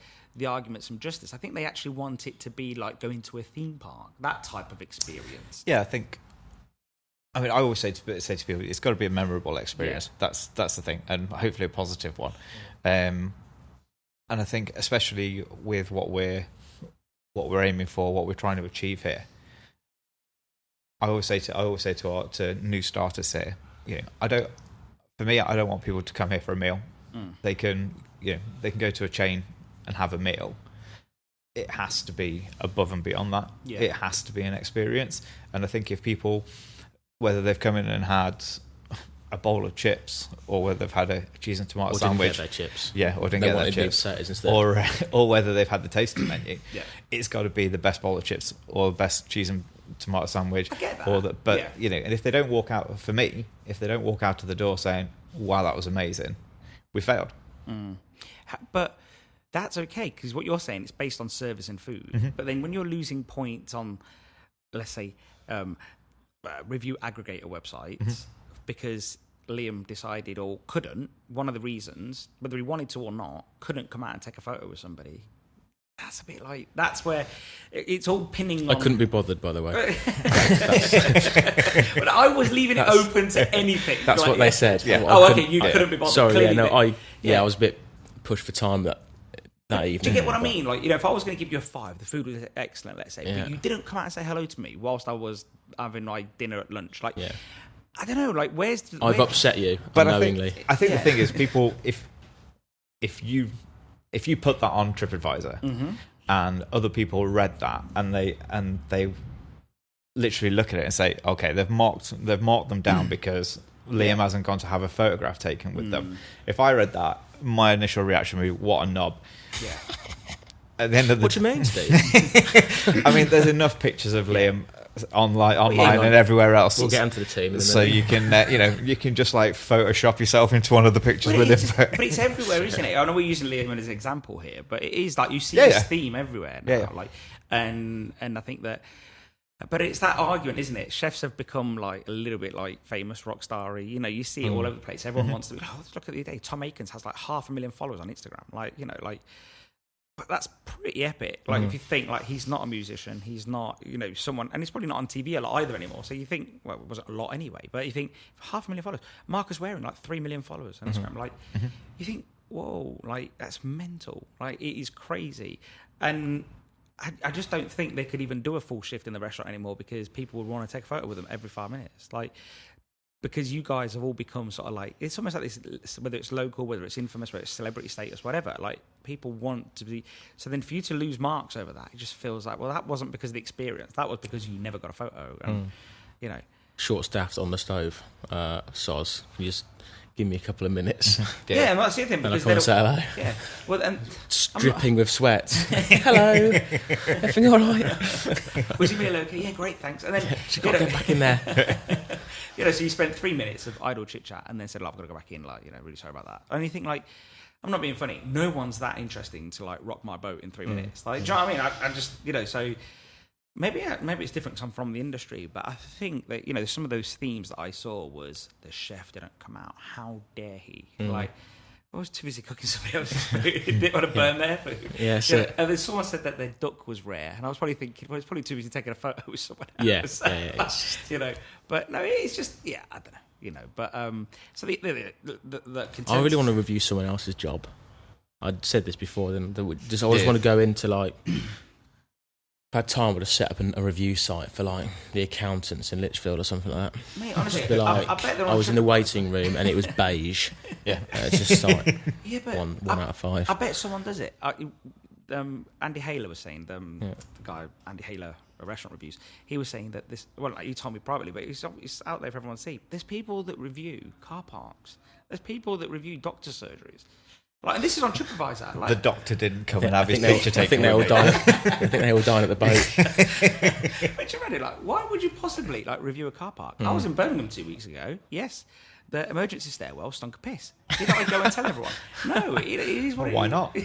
argument some justice. I think they actually want it to be like going to a theme park, that type of experience. Yeah, I always say to people, it's got to be a memorable experience. Yeah. That's the thing, and hopefully a positive one. And I think especially with what we're aiming for, what we're trying to achieve here. I always say to new starters here, I don't want people to come here for a meal. They can go to a chain and have a meal. It has to be above and beyond that. Yeah. It has to be an experience. And I think if people, whether they've come in and had a bowl of chips, or whether they've had a cheese and tomato sandwich, didn't get their chips, or didn't get their chips, or whether they've had the tasting menu, it's got to be the best bowl of chips or the best cheese and tomato sandwich. I get that. And if they don't walk out, for me, if they don't walk out to the door saying, "Wow, that was amazing," we failed. But that's okay, because what you're saying, it's based on service and food. Mm-hmm. But then when you're losing points on, let's say, review aggregator websites, because Liam decided or couldn't, one of the reasons, whether he wanted to or not, couldn't come out and take a photo with somebody, that's a bit like, that's where it's all pinning I on... couldn't be bothered, by the way. But I was leaving it open to anything. That's like, what they said. Yeah. I Okay, you couldn't be bothered. Sorry, Clearly, I was a bit pushed for time that evening. Do you get what I mean? Like, if I was going to give you a 5, the food was excellent, let's say, but you didn't come out and say hello to me whilst I was having like dinner at lunch. Like, I don't know. Like, I've upset you, but unknowingly. I think the thing is, people, if you put that on TripAdvisor and other people read that and they literally look at it and say, okay, they've marked them down because Liam hasn't gone to have a photograph taken with them. If I read that, my initial reaction would be, what a knob. Yeah. At the end of What do you mean, Steve? I mean, there's enough pictures of Liam online and everywhere else. We'll get into the team. So you can, you can just like Photoshop yourself into one of the pictures with him. But it's everywhere, isn't it? I know we're using Liam as an example here, but it is like you see this theme everywhere now. Like, and I think that. But it's that argument, isn't it? Chefs have become like a little bit like famous rock starry. You see it all over the place. Everyone wants to be. Let's look at the other day. Tom Akins has like 500,000 followers on Instagram. But that's pretty epic. Like if you think like he's not a musician, he's not someone, and he's probably not on TV a lot either anymore. So you think, well, it wasn't a lot anyway. But you think 500,000 followers. Marcus Waring like 3 million followers on Instagram. Like you think, whoa, like that's mental. Like it is crazy, and. I just don't think they could even do a full shift in the restaurant anymore because people would want to take a photo with them every 5 minutes. Like, because you guys have all become sort of like, it's almost like this, whether it's local, whether it's infamous, whether it's celebrity status, whatever, like people want to be, so then for you to lose marks over that, it just feels like, well, that wasn't because of the experience. That was because you never got a photo. And, Short staffed on the stove, soz. You just give me a couple of minutes. Yeah, and that's the other thing. Because and I say hello. Yeah. Well, and dripping with sweat. Hello. Everything all right? Was your meal okay? Yeah, great, thanks. And then she got to get back in there. So you spent 3 minutes of idle chit chat, and then said, "I've got to go back in." Like, really sorry about that. And you think, like, I'm not being funny. No one's that interesting to like rock my boat in 3 minutes. Like, do you know what I mean? I just, so. Maybe it's different because I'm from the industry, but I think that, some of those themes that I saw was the chef didn't come out. How dare he? Like, I was too busy cooking somebody else's food. He didn't want to burn their food. Yeah, and then someone said that their duck was rare, and I was probably thinking, well, it's probably too busy taking a photo with someone else. Yeah. But no, it's just, I don't know. But, so the I really want to review someone else's job. I'd said this before, I always want to go into like... If I had time, I would have set up a review site for like the accountants in Lichfield or something like that. Mate, honestly, like, I bet I was in the waiting room and it was beige. It's just like but one out of 5. I bet someone does it. Andy Haler was saying, the guy Andy Haler, restaurant reviews. He was saying that this. Well, like, he told me privately, but it's out there for everyone to see. There's people that review car parks. There's people that review doctor surgeries. Like, and this is on TripAdvisor. Like, the doctor didn't come and have his picture taken. I think they all died at the boat. But you read it, like, why would you possibly like review a car park? I was in Birmingham 2 weeks ago. Yes, the emergency stairwell stunk of piss. Did I go and tell everyone? No, it is what it is. Why not?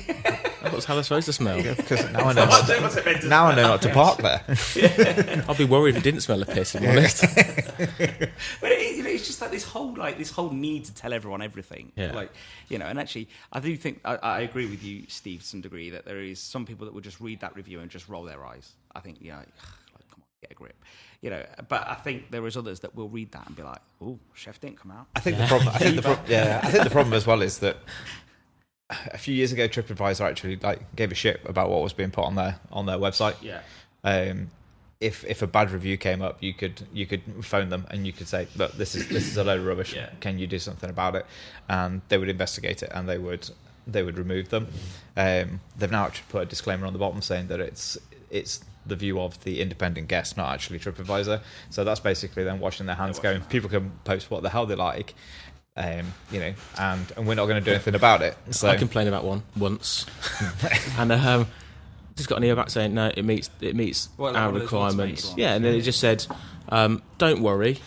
That's how they're supposed to smell. Because now I know not to park there. I'd be worried if it didn't smell of piss, to be honest. But it's just like this whole need to tell everyone everything. Yeah. Like, and actually, I do think I agree with you, Steve, to some degree, that there is some people that will just read that review and just roll their eyes. I think, like, come on, get a grip. But I think there is others that will read that and be like, "Oh, chef didn't come out." I think the problem as well is that a few years ago, TripAdvisor actually like gave a shit about what was being put on their website. Yeah. If a bad review came up, you could phone them and you could say, "Look, this is a load of rubbish. Yeah. Can you do something about it?" And they would investigate it and they would remove them. They've now actually put a disclaimer on the bottom saying that it's the view of the independent guest, not actually TripAdvisor. So that's basically them washing their hands, going, people can post what the hell they like, and we're not going to do anything about it. So I complained about one once, and just got an email back saying no, it meets our requirements. Yeah, and then it just said, don't worry,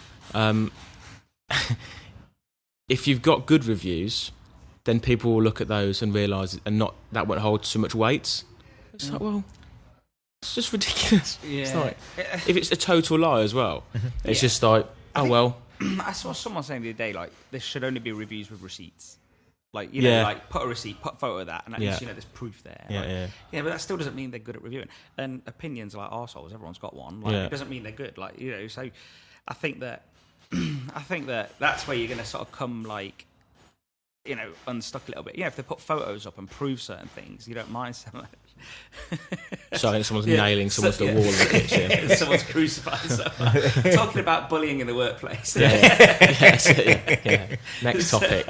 if you've got good reviews, then people will look at those and realise, and not that won't hold so much weight. It's like, well, it's just ridiculous. Yeah. It's like, if it's a total lie as well, it's just like, oh well. I saw someone saying the other day, like, there should only be reviews with receipts. Like, you know, Yeah. like put a receipt, put a photo of that, and at least, you know, there's proof there. Yeah, like, yeah. Yeah, but that still doesn't mean they're good at reviewing. And opinions are like arseholes, everyone's got one. Like, it doesn't mean they're good. Like, you know, so I think that that's where you're going to sort of come, like, you know, unstuck a little bit. You know, if they put photos up and prove certain things, you don't mind so much. So I think someone's nailing someone's to the wall in the kitchen. Someone's crucifying someone. Talking about bullying in the workplace. Yeah. Next topic.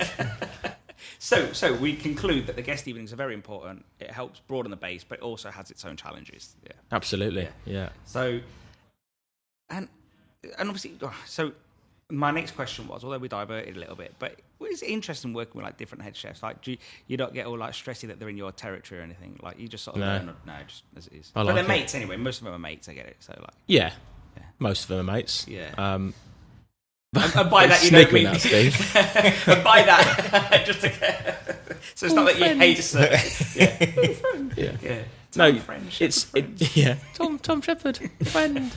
So we conclude that the guest evenings are very important. It helps broaden the base, but it also has its own challenges. Yeah, Absolutely. Yeah. So, and obviously, so my next question was, although we diverted a little bit, but it's interesting working with like different head chefs. Like, do you not get all like stressy that they're in your territory or anything? Like, you just sort of learn, just as it is. But they're mates anyway. Most of them are mates. I get it. So like, Yeah. Most of them are mates. Yeah. And by that you don't mean that, Steve. And by that, just to so it's not that you hate certain. Yeah. No, friend, Tom Shepherd, friend.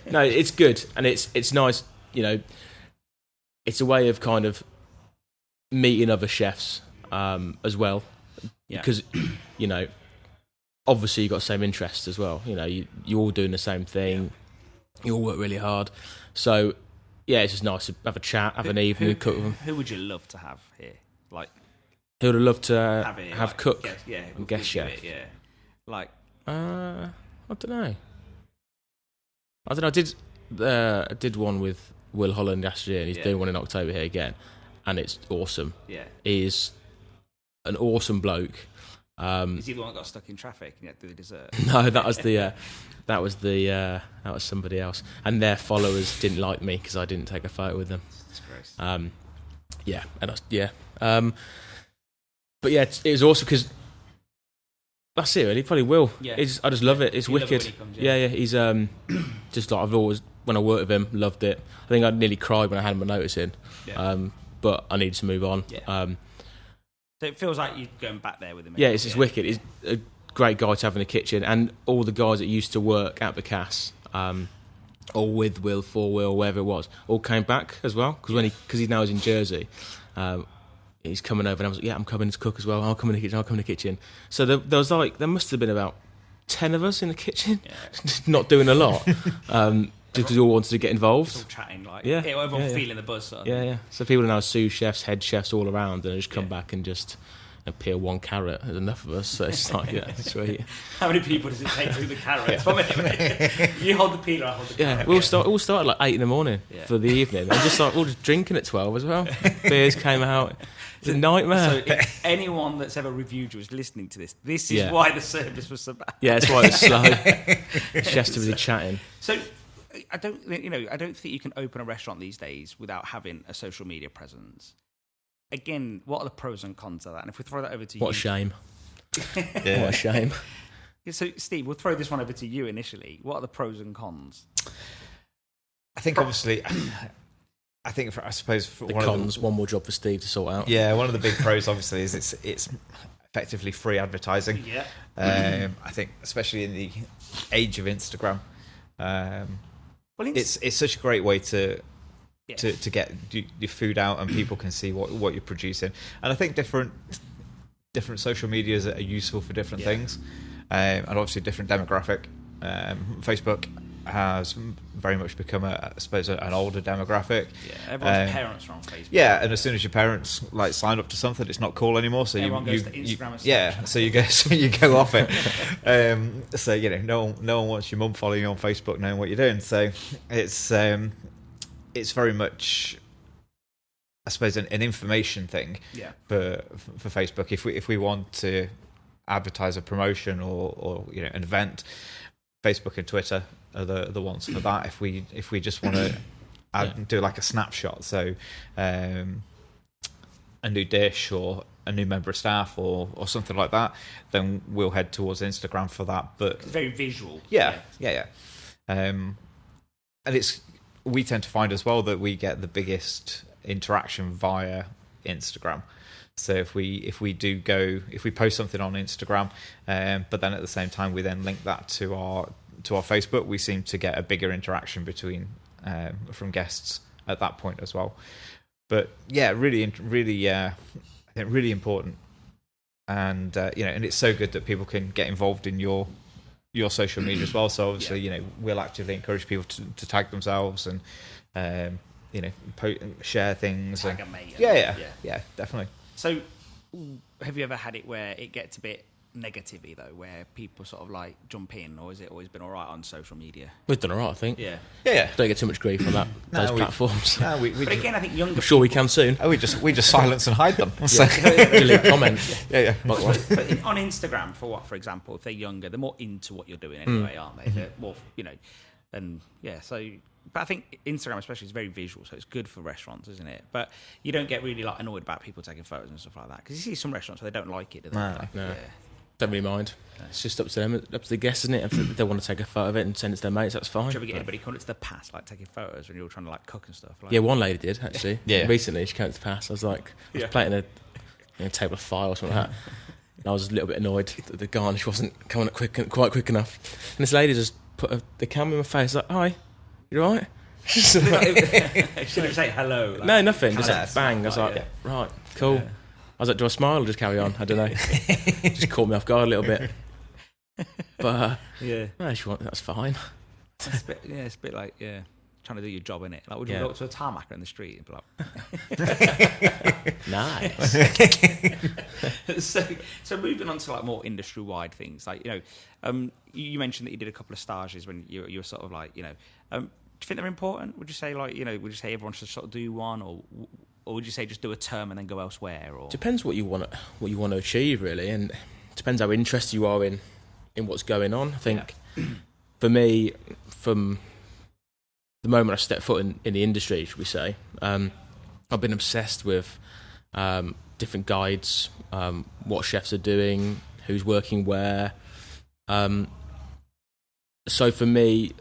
No, it's good, and it's nice. You know, it's a way of kind of meeting other chefs as well, because you know, obviously you got the same interests as well. You know, you're all doing the same thing. You all work really hard, so yeah, it's just nice to have a chat, have an evening, cook with them. Who would you love to have here? Like, who would I love to have like, cook? Guest chef. Like, I don't know. I did one with Will Holland last year, and he's doing one in October here again, and it's awesome. Yeah, he's an awesome bloke. Is he the one that got stuck in traffic and you had to do the dessert? No, that was somebody else, and their followers didn't like me because I didn't take a photo with them. That's gross. But yeah, it was awesome because that's it. Really, probably will. Yeah. I just love it. It's wicked. Love it when he comes, He's just like I've always, when I worked with him, loved it. I think I nearly cried when I had my notice in. Yeah. But I needed to move on. Yeah. So it feels like you're going back there with him. Yeah, it's just wicked. He's a great guy to have in the kitchen, and all the guys that used to work at the Cass, or with Will, for Will, wherever it was, all came back as well because he now is in Jersey. He's coming over, and I was like, I'm coming to cook as well. I'll come in the kitchen. So there must have been about 10 of us in the kitchen, not doing a lot. Because we all wanted to get involved. All chatting, everyone feeling the buzz. Yeah. So people are now sous chefs, head chefs all around, and just come back and just peel one carrot. There's enough of us, so it's like, sweet. How many people does it take to do the carrots? You hold the peeler, I hold the carrot. We all started like 8 in the morning for the evening, and just like we're just drinking at 12 as well. Beers came out. It's a nightmare. So if anyone that's ever reviewed you is listening to this is why the service was so bad. Yeah, that's why it's slow. Chefs are really chatting. So I don't think you can open a restaurant these days without having a social media presence. Again, what are the pros and cons of that? And if we throw that over to you... What a shame. What a shame. So, Steve, we'll throw this one over to you initially. What are the pros and cons? I think, obviously... I suppose for the cons, one more job for Steve to sort out. Yeah, one of the big pros, obviously, is it's effectively free advertising. Yeah. I think, especially in the age of Instagram, it's such a great way to get your food out, and people can see what you're producing. And I think different social medias are useful for different things, and obviously different demographic. Facebook has very much become I suppose an older demographic. Yeah, everyone's parents are on Facebook. Yeah, and as soon as your parents sign up to something, it's not cool anymore. So everyone goes to Instagram. So you go off it. So no one wants your mum following you on Facebook, knowing what you're doing. So it's very much, I suppose, an information thing. Yeah. For Facebook, if we want to advertise a promotion or an event, Facebook and Twitter are the ones for that. If we just want to do like a snapshot, so a new dish or a new member of staff or something like that, then we'll head towards Instagram for that. But it's very visual. Yeah. And we tend to find as well that we get the biggest interaction via Instagram. So if we post something on Instagram, but then at the same time we then link that to our Facebook, we seem to get a bigger interaction from guests at that point as well. But yeah, really, I really important. And and it's so good that people can get involved in your social media as well. So obviously, we'll actively encourage people to tag themselves and share things. Tag a mate. Yeah, definitely. So, have you ever had it where it gets a bit negative-y though, where people sort of like jump in, or has it always been all right on social media? We've done all right, I think. Yeah. Don't get too much grief on those platforms. No, but again, I think younger. I'm sure we can soon. We just silence and hide them. Delete comments. Yeah. But on Instagram, for example, if they're younger, they're more into what you're doing anyway, aren't they? They're more, and yeah. So, but I think Instagram especially is very visual, so it's good for restaurants, isn't it? But you don't get really like annoyed about people taking photos and stuff like that, because you see some restaurants where they don't like it, do they? No. Yeah. Don't really mind. It's just up to them, up to the guests, isn't it? If they want to take a photo of it and send it to their mates, that's fine. Do you ever get anybody come to the pass, like taking photos when you're trying to like cook and stuff? Like, Yeah, one lady did actually. Yeah. Recently, she came to the pass. I was like, I was plating a table of fire or something like that. And I was a little bit annoyed that the garnish wasn't coming up quite quick enough. And this lady just put the camera in my face, like, "Hi, you all right?" She didn't say hello. Like, no, nothing. Just bang. I was like, right, cool. Yeah. I was like, do I smile or just carry on? I don't know. Just caught me off guard a little bit. But no, if you want, that's fine. It's a bit like trying to do your job, innit? Like, would you go up to a tarmacker in the street and be like, nice. So moving on to like more industry wide things, like you mentioned that you did a couple of stages when you were sort of like do you think they're important? Would you say would you say everyone should sort of do one, or would you say just do a term and then go elsewhere? Or depends what you want to achieve, really, and depends how interested you are in what's going on. I think for me, from the moment I stepped foot in the industry, should we say, I've been obsessed with different guides, what chefs are doing, who's working where. So for me,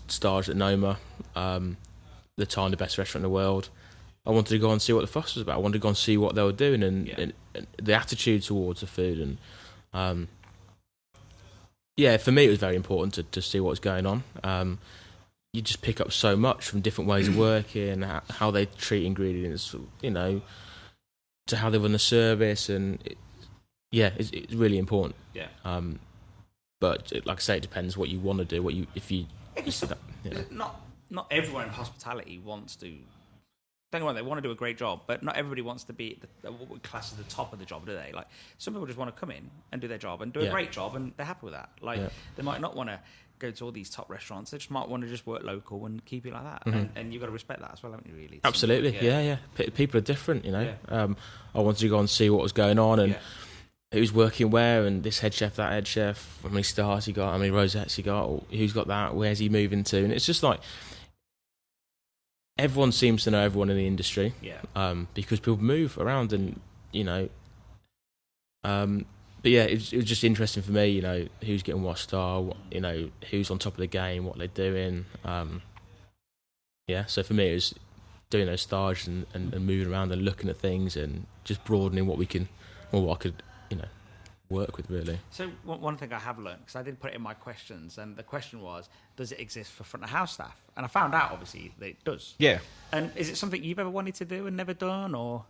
stars at Noma, the time the best restaurant in the world. I wanted to go and see what the fuss was about. I wanted to go and see what they were doing and the attitude towards the food. And for me, it was very important to see what was going on. You just pick up so much from different ways of working, how they treat ingredients, to how they run the service, and it's really important. Yeah. But like I say, it depends what you want to do. Not everyone in hospitality wants to. Don't get me wrong, they want to do a great job, but not everybody wants to be what we class as the top of the job, do they? Like, some people just want to come in and do their job and do a great job, and they're happy with that. Like, they might not want to go to all these top restaurants. They just might want to just work local and keep it like that. Mm-hmm. And you've got to respect that as well, haven't you, really? Absolutely, yeah. People are different, I wanted to go and see what was going on and who's working where, and this head chef, that head chef, how many stars he got, how many rosettes he got, or who's got that, where's he moving to. And it's just like, everyone seems to know everyone in the industry, because people move around, and but it was just interesting for me, who's getting what star, who's on top of the game, what they're doing. So for me, it was doing those stars and moving around and looking at things and just broadening what I could work with, really. So one thing I have learned, because I did put it in my questions, and the question was, does it exist for front of house staff? And I found out, obviously, that it does. Yeah. And is it something you've ever wanted to do and never done, or?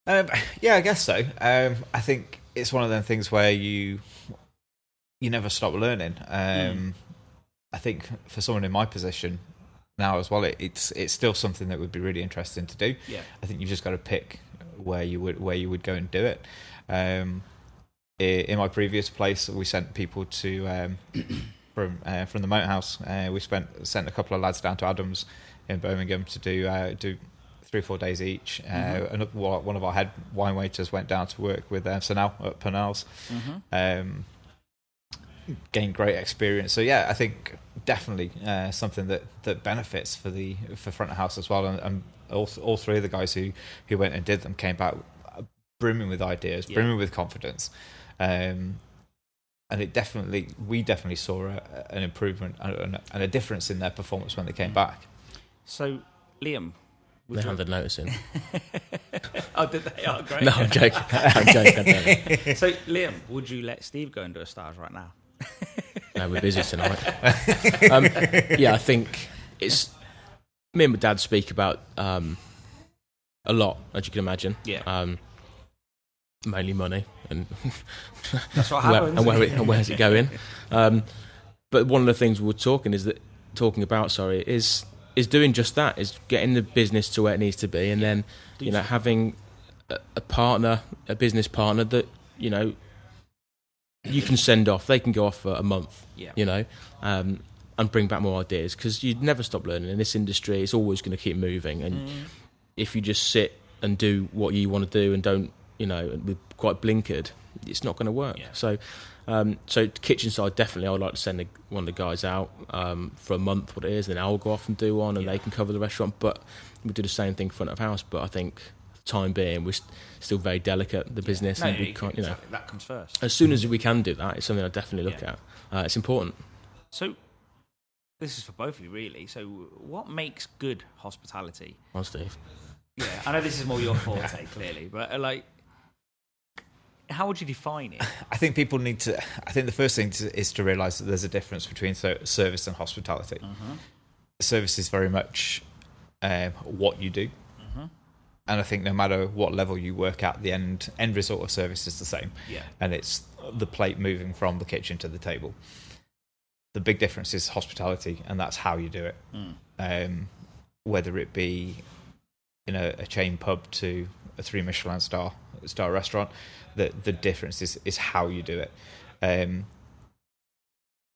I guess so. I think it's one of them things where you never stop learning. I think for someone in my position now as well, it's still something that would be really interesting to do. Yeah. I think you've just got to pick where you would go and do it. In my previous place, we sent people to from the Moat House. We sent a couple of lads down to Adams in Birmingham to do 3-4 days each. And one of our head wine waiters went down to work with Sinek at Purnell's. Gained great experience. So I think definitely something that benefits for front of house as well. And all three of the guys who went and did them came back brimming with ideas, brimming with confidence. And we definitely saw an improvement and a difference in their performance when they came back. So, Liam, they handed notice in. Oh, did they? Oh, great. No, I'm joking. So, Liam, would you let Steve go and do a stars right now? No, we're busy tonight. I think it's me and my dad speak about a lot, as you can imagine. mainly money and That's what happens. where's it going. But one of the things we're talking about is doing just that, is getting the business to where it needs to be, and then having a business partner that you can send off. They can go off for a month, and bring back more ideas, because you'd never stop learning in this industry. It's always going to keep moving, and if you just sit and do what you want to do and don't, with quite blinkered, it's not going to work. So kitchen side, definitely I would like to send one of the guys out for a month, what it is, then I'll go off and do one, and they can cover the restaurant. But we do the same thing front of house. But I think for the time being, we're still very delicate, the business, and we can't, exactly. That comes first. As soon as we can do that, it's something I definitely look at. It's important. So this is for both of you, really. So what makes good hospitality? Well, Steve. Yeah, I know this is more your forte, clearly, but how would you define it? I think people need to. I think the first thing is to realise that there's a difference between service and hospitality. Service is very much what you do, and I think no matter what level you work at, the end result of service is the same. And it's the plate moving from the kitchen to the table. The big difference is hospitality, and that's how you do it. Whether it be a chain pub to a 3 Michelin star restaurant, the difference is how you do it. The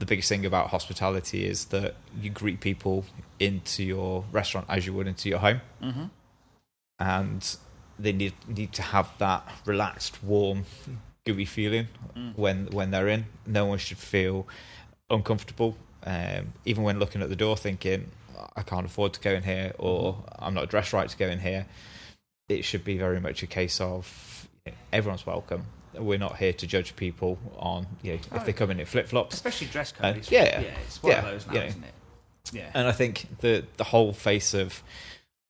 biggest thing about hospitality is that you greet people into your restaurant as you would into your home, and they need to have that relaxed, warm, gooey feeling when they're in. No one should feel uncomfortable, even when looking at the door thinking, I can't afford to go in here, or I'm not dressed right to go in here. It should be very much a case of everyone's welcome. We're not here to judge people on if they come in flip-flops. Especially dress code. It's one of those now, isn't it? Yeah. And I think the whole face of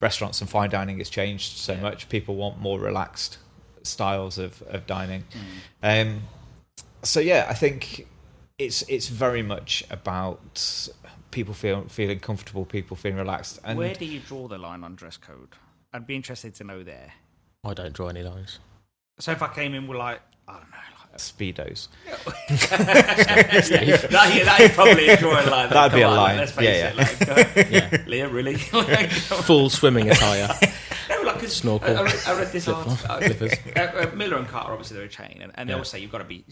restaurants and fine dining has changed so much. People want more relaxed styles of dining. So I think it's very much about people feeling comfortable, people feeling relaxed. And where do you draw the line on dress code? I'd be interested to know there. I don't draw any lines. So if I came in with I don't know, Speedos. that is probably a drawing line. That'd be a line. Let's face it. Leah, really? Full swimming attire. Snorkel. I read this article. Miller and Carter, obviously, they're a chain, and they always say you've got to be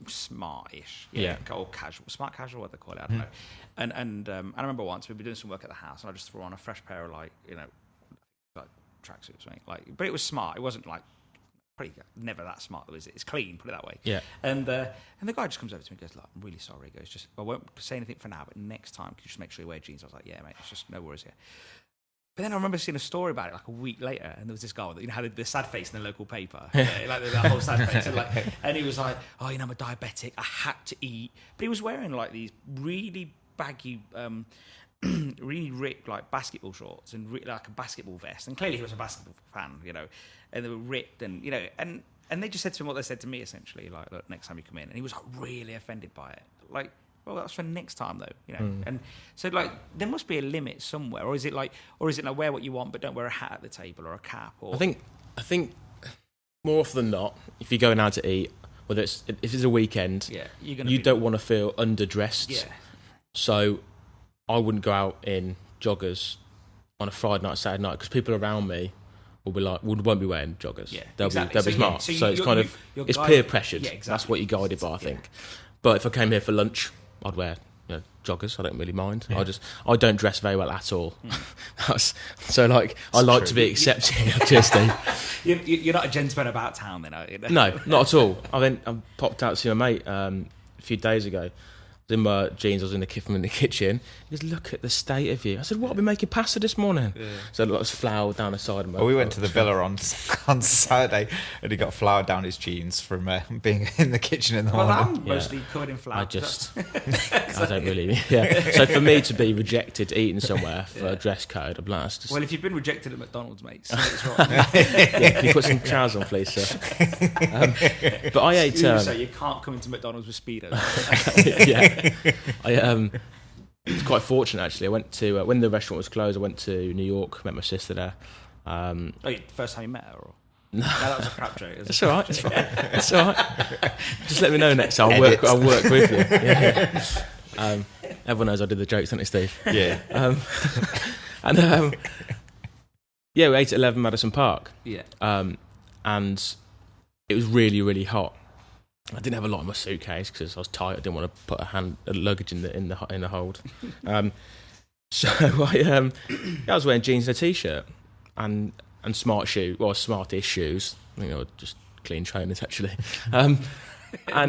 smart-ish, or casual, smart casual, what they call it. I don't know. And I remember once we'd be doing some work at the house, and I just threw on a fresh pair of tracksuits, but it was smart. It wasn't pretty never that smart, is it? It's clean, put it that way. Yeah. And the guy just comes over to me and goes, "I'm really sorry." He goes, I won't say anything for now, but next time, can you just make sure you wear jeans? I was like, "Yeah, mate, it's just no worries here." But then I remember seeing a story about it a week later, and there was this guy that had the sad face in the local paper, that whole sad face, and he was like, "Oh, I'm a diabetic. I had to eat," but he was wearing these really baggy, really ripped basketball shorts and a basketball vest, and clearly he was a basketball fan, and they were ripped, and and they just said to him what they said to me essentially, look, next time you come in, and he was really offended by it, well, that's for next time though, and so there must be a limit somewhere, or is it wear what you want but don't wear a hat at the table or a cap, or I think more often than not, if you're going out to eat, whether if it's a weekend, you don't want to feel underdressed, so I wouldn't go out in joggers on a Friday night, Saturday night, because people around me will be won't be wearing joggers. Yeah, they'll be smart. So it's kind of it's peer pressured. Yeah, exactly. That's what you're guided by, I think. But if I came here for lunch, I'd wear joggers. I don't really mind. Yeah. I don't dress very well at all. So I like to be accepting. Just you're not a gentleman about town, then, are you? No, not at all. I popped out to see my mate a few days ago. In my jeans, I was in the kitchen. He goes, "Look at the state of you." I said, "What? I've been making pasta this morning." Yeah. So there was flour down the side of my. We went to the villa on Saturday, and he got flour down his jeans from being in the kitchen in the morning. I'm mostly covered in flour. I don't really. Yeah. So for me to be rejected eating somewhere for a dress code, I'm blessed. Well, if you've been rejected at McDonald's, mate, something's wrong. Can you put some trousers on, please, sir? But I ate. So you can't come into McDonald's with Speedos. Yeah. I was quite fortunate actually. I went to when the restaurant was closed. I went to New York, met my sister there. First time you met her? Or? No, that was a crap joke. It's all right. It's fine. It's all right. Just let me know next time. I'll work with you. Yeah. Everyone knows I did the jokes, don't they, Steve? Yeah. We ate at 11 Madison Park. Yeah. And it was really, really hot. I didn't have a lot in my suitcase because I was tight. I didn't want to put a luggage in the hold. So I was wearing jeans and a t-shirt and smartish shoes. Just clean trainers actually. And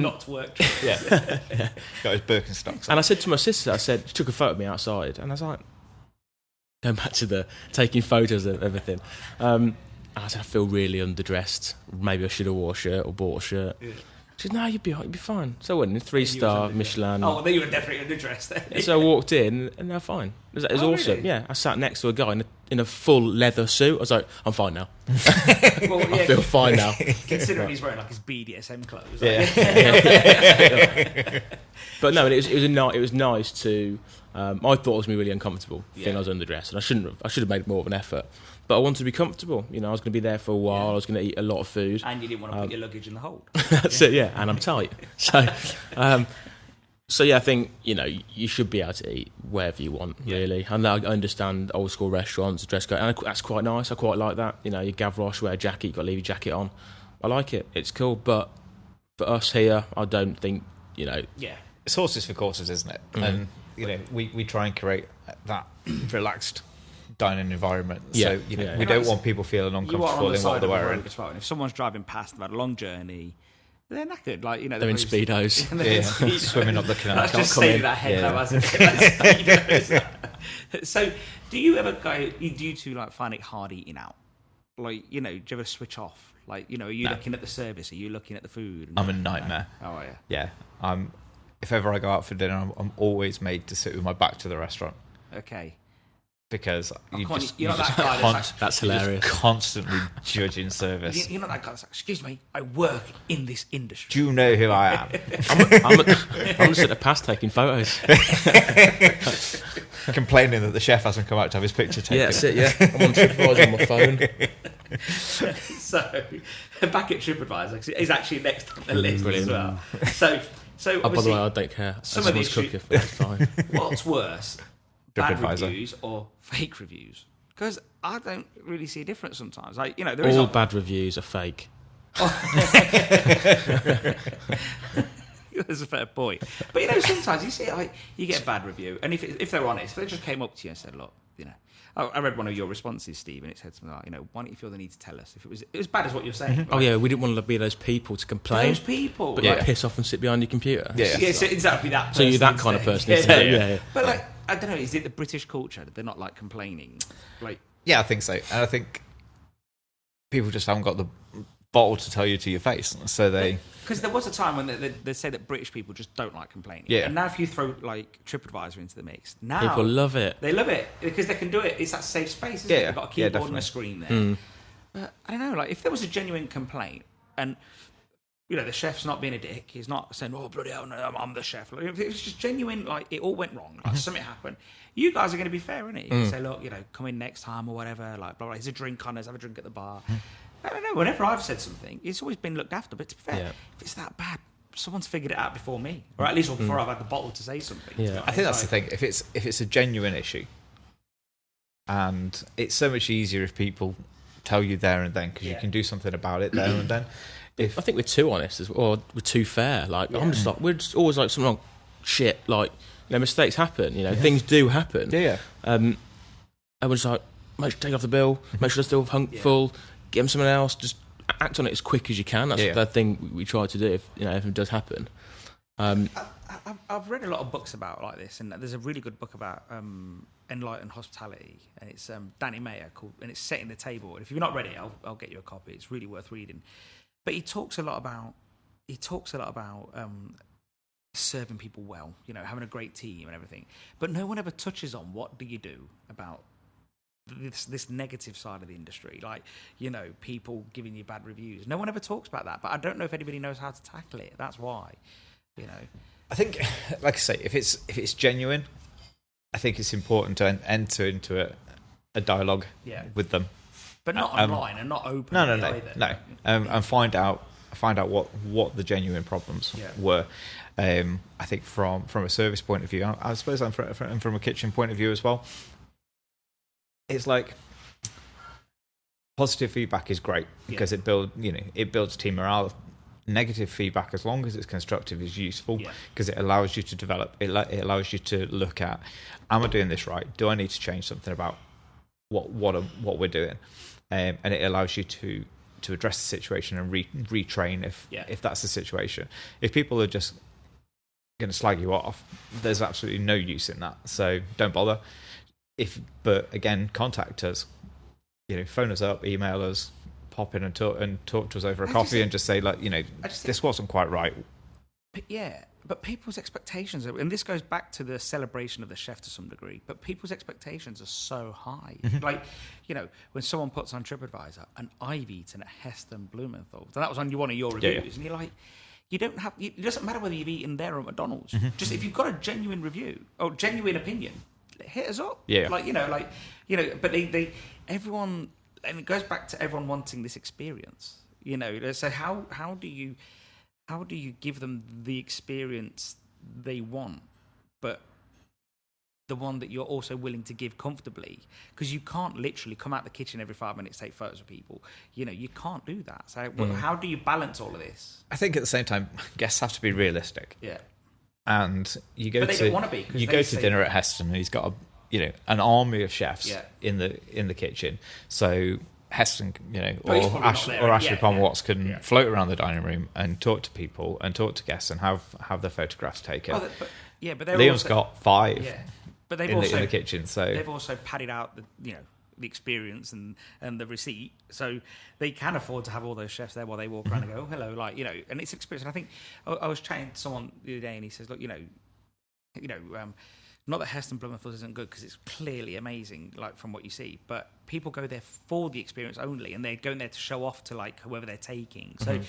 not to work. Yeah. Got his Birkenstocks. And I said to my sister, she took a photo of me outside, and I was like, going back to the taking photos of everything. And I said, I feel really underdressed. Maybe I should have wore a shirt or bought a shirt. Yeah. She said, no, you'd be fine. So I went in, 3-star Michelin. Oh, then you were definitely underdressed then. So I walked in, and they're fine. It was awesome. Really? Yeah, I sat next to a guy in a full leather suit. I was like, I'm fine now. Well, yeah, I feel fine now. Considering he's wearing like his BDSM clothes. Yeah. But no, it was nice to. I thought it was going to be really uncomfortable. Feeling I was underdressed, and I should have made more of an effort. But I wanted to be comfortable. I was going to be there for a while. Yeah. I was going to eat a lot of food. And you didn't want to put your luggage in the hold. That's it, yeah. And I'm tight. So yeah, I think, you should be able to eat wherever you want, really. And I understand old school restaurants, dress code, and that's quite nice. I quite like that. You Gavroche, wear a jacket, you've got to leave your jacket on. I like it. It's cool. But for us here, I don't think, Yeah. It's horses for courses, isn't it? Mm-hmm. And, we try and create that relaxed dining environment. Yeah. So, we don't want people feeling uncomfortable in what they're wearing. As well. And if someone's driving past, they've had a long journey, they're knackered. They're in Speedos. Swimming up the canal. Let's just say that head Speedos. So, do you ever do you find it hard eating out? Do you ever switch off? Are you looking at the service? Are you looking at the food? I'm a nightmare. Oh, yeah. Yeah. If ever I go out for dinner, I'm always made to sit with my back to the restaurant. Okay. Because you're not that guy that's hilarious. Just constantly judging service. You're not that guy that's like, excuse me, I work in this industry. Do you know who I am? I'm just at the past taking photos. Complaining that the chef hasn't come out to have his picture taken. Yeah, that's it, yeah. I'm on TripAdvisor on my phone. So, back at TripAdvisor, it's actually next on the list as well. So by the way, I don't care. Some of these cooking, that's fine. What's worse? Bad TripAdvisor. Reviews or fake reviews? Because I don't really see a difference sometimes. All bad reviews are fake. That's a fair point. But sometimes you see you get a bad review, and if they're honest, if they just came up to you and said, "Look, I read one of your responses, Steve, and it said something like, why don't you feel the need to tell us if it was as bad as what you're saying?" Oh yeah, we didn't want to be those people to complain. Those people, but piss off and sit behind your computer. Yeah, so exactly that. So you're that kind of person. Yeah. But I don't know. Is it the British culture that they're not complaining? Yeah, I think so, and I think people just haven't got the bottle to tell you to your face, so they. Because there was a time when they say that British people just don't like complaining. Yeah. And now if you throw TripAdvisor into the mix, now people love it. They love it because they can do it. It's that safe space. Isn't it? They've got a keyboard and a screen there. But I don't know. If there was a genuine complaint and the chef's not being a dick, he's not saying, "Oh bloody hell, no, I'm the chef." If it was just genuine, it all went wrong, something happened. You guys are going to be fair, innit? You can say, "Look, come in next time or whatever." Blah blah. Here's a drink on us. Have a drink at the bar. I don't know. Whenever I've said something, it's always been looked after. But to be fair, if it's that bad, someone's figured it out before me, or at least before I've had the bottle to say something. Yeah. I think that's the thing. If it's a genuine issue, and it's so much easier if people tell you there and then because you can do something about it there and then. I think we're too honest, or we're too fair. I'm just we're just always something wrong. Shit, mistakes happen. Things do happen. Yeah. And we're just make sure take off the bill. Make sure they're still full. Get them someone else. Just act on it as quick as you can. That's the thing we try to do. If it does happen. I've read a lot of books about this, and there's a really good book about enlightened hospitality, and it's Danny Mayer called, and it's Setting the Table. And if you've not read it, I'll get you a copy. It's really worth reading. But he talks a lot about serving people well, having a great team and everything. But no one ever touches on what do you do about this negative side of the industry, people giving you bad reviews. No one ever talks about that. But I don't know if anybody knows how to tackle it. That's why, I think, like I say, if it's genuine, I think it's important to enter into a dialogue with them. but not online and not open. No, either. And find out what the genuine problems were. I think from a service point of view, I suppose, and from a kitchen point of view as well. It's like positive feedback is great because it builds team morale. Negative feedback, as long as it's constructive, is useful because it allows you to develop. It allows you to look at, am I doing this right? Do I need to change something about what we're doing? And it allows you to address the situation and retrain if that's the situation. If people are just going to slag you off, there's absolutely no use in that. So don't bother. But again, contact us. Phone us up, email us. Pop in and talk to us over a coffee and just say, like, this wasn't quite right. But people's expectations, and this goes back to the celebration of the chef to some degree, but people's expectations are so high. Like, when someone puts on TripAdvisor, and I've eaten at Heston Blumenthal's, and that was on one of your reviews, and you're like, it doesn't matter whether you've eaten there or at McDonald's. Just if you've got a genuine review or genuine opinion, hit us up. But everyone. And it goes back to everyone wanting this experience, So how do you give them the experience they want, but the one that you're also willing to give comfortably? Because you can't literally come out the kitchen every 5 minutes, take photos of people. You can't do that. So how do you balance all of this? I think at the same time, guests have to be realistic. Yeah. And you go but they don't want to be. You go to dinner at Heston, and he's got an army of chefs in the kitchen. So Heston, or Ashley Palmer Watts can float around the dining room and talk to people and talk to guests and have their photographs taken. But Liam's got 5 but in the kitchen. So they've also padded out the experience and the receipt, so they can afford to have all those chefs there while they walk around and go, oh, hello, and it's experience. And I think I was chatting to someone the other day, and he says, look, not that Heston Blumenthal isn't good, because it's clearly amazing, like from what you see. But people go there for the experience only, and they're going there to show off to like whoever they're taking. So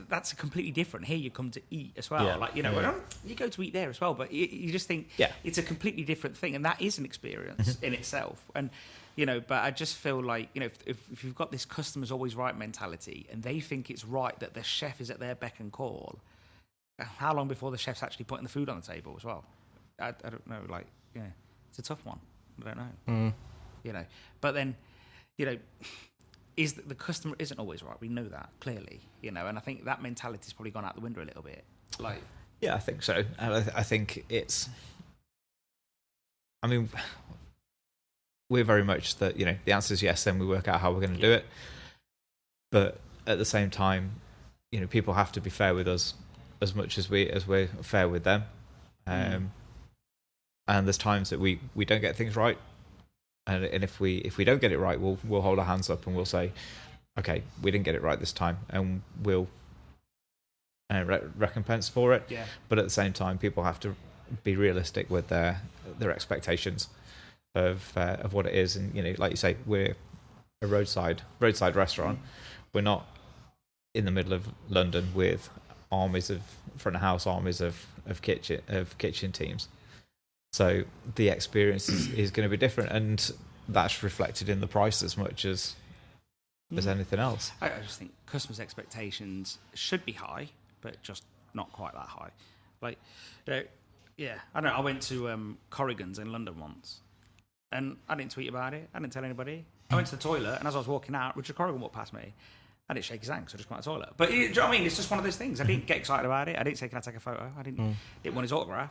that's completely different. Here you come to eat as well. You go to eat there as well, but you just think it's a completely different thing, and that is an experience in itself. And but I just feel like if you've got this customer's always right mentality, and they think it's right that the chef is at their beck and call, how long before the chef's actually putting the food on the table as well? I don't know, it's a tough one. I don't know. But then, is the customer isn't always right. We know that clearly, and I think that mentality's probably gone out the window a little bit. I think so. And I think it's, we're very much that, the answer is yes, then we work out how we're going to do it. But at the same time, people have to be fair with us as much as we're fair with them. And there's times that we don't get things right, and if we don't get it right, we'll hold our hands up and we'll say, okay, we didn't get it right this time, and we'll recompense for it. Yeah. But at the same time, people have to be realistic with their expectations of what it is, and like you say, we're a roadside restaurant. We're not in the middle of London with armies of front of house, armies of kitchen teams. So the experience is going to be different, and that's reflected in the price as much as anything else. I just think customers' expectations should be high, but just not quite that high. I don't know. I went to Corrigan's in London once, and I didn't tweet about it. I didn't tell anybody. I went to the toilet, and as I was walking out, Richard Corrigan walked past me. I didn't shake his hand, so I just went to the toilet. But do you know what I mean? It's just one of those things. I didn't get excited about it. I didn't say, can I take a photo? I didn't want his autograph.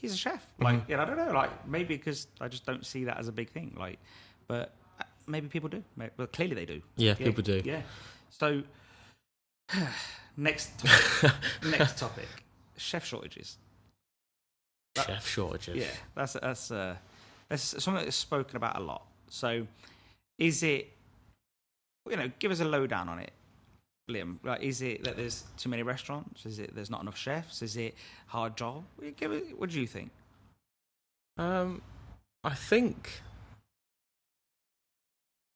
He's a chef. I don't know. Maybe because I just don't see that as a big thing. But maybe people do. Well, clearly they do. Yeah, people do. Yeah. So, next topic. Chef shortages. Chef shortages. Yeah, that's something that's spoken about a lot. So, is it... give us a lowdown on it, Liam. Is it that there's too many restaurants? Is it there's not enough chefs? Is it hard job? What do you think? I think,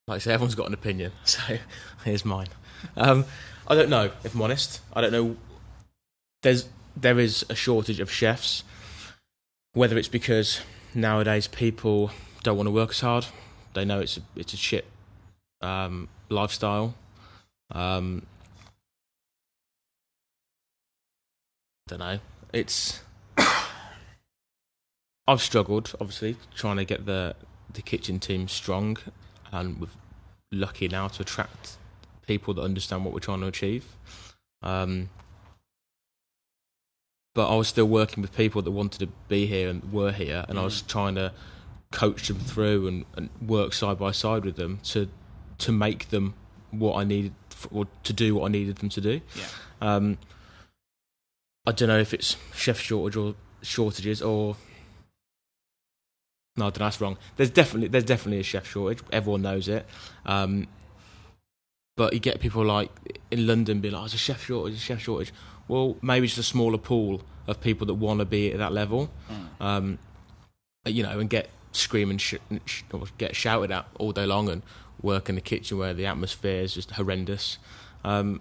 like I say, everyone's got an opinion, so here's mine. I don't know, if I'm honest. I don't know. There is a shortage of chefs, whether it's because nowadays people don't want to work as hard. They know it's a shit lifestyle. Don't know. It's I've struggled, obviously, trying to get the kitchen team strong, and we're lucky now to attract people that understand what we're trying to achieve. But I was still working with people that wanted to be here and were here, and I was trying to coach them through and work side by side with them to make them what I needed, or to do what I needed them to do. Yeah. I don't know if it's chef shortages or no, I don't know, that's wrong. There's definitely a chef shortage. Everyone knows it. But you get people like in London being like, "Oh, there's a chef shortage." Well, maybe just a smaller pool of people that want to be at that level, and get screaming, or get shouted at all day long, and work in the kitchen where the atmosphere is just horrendous. You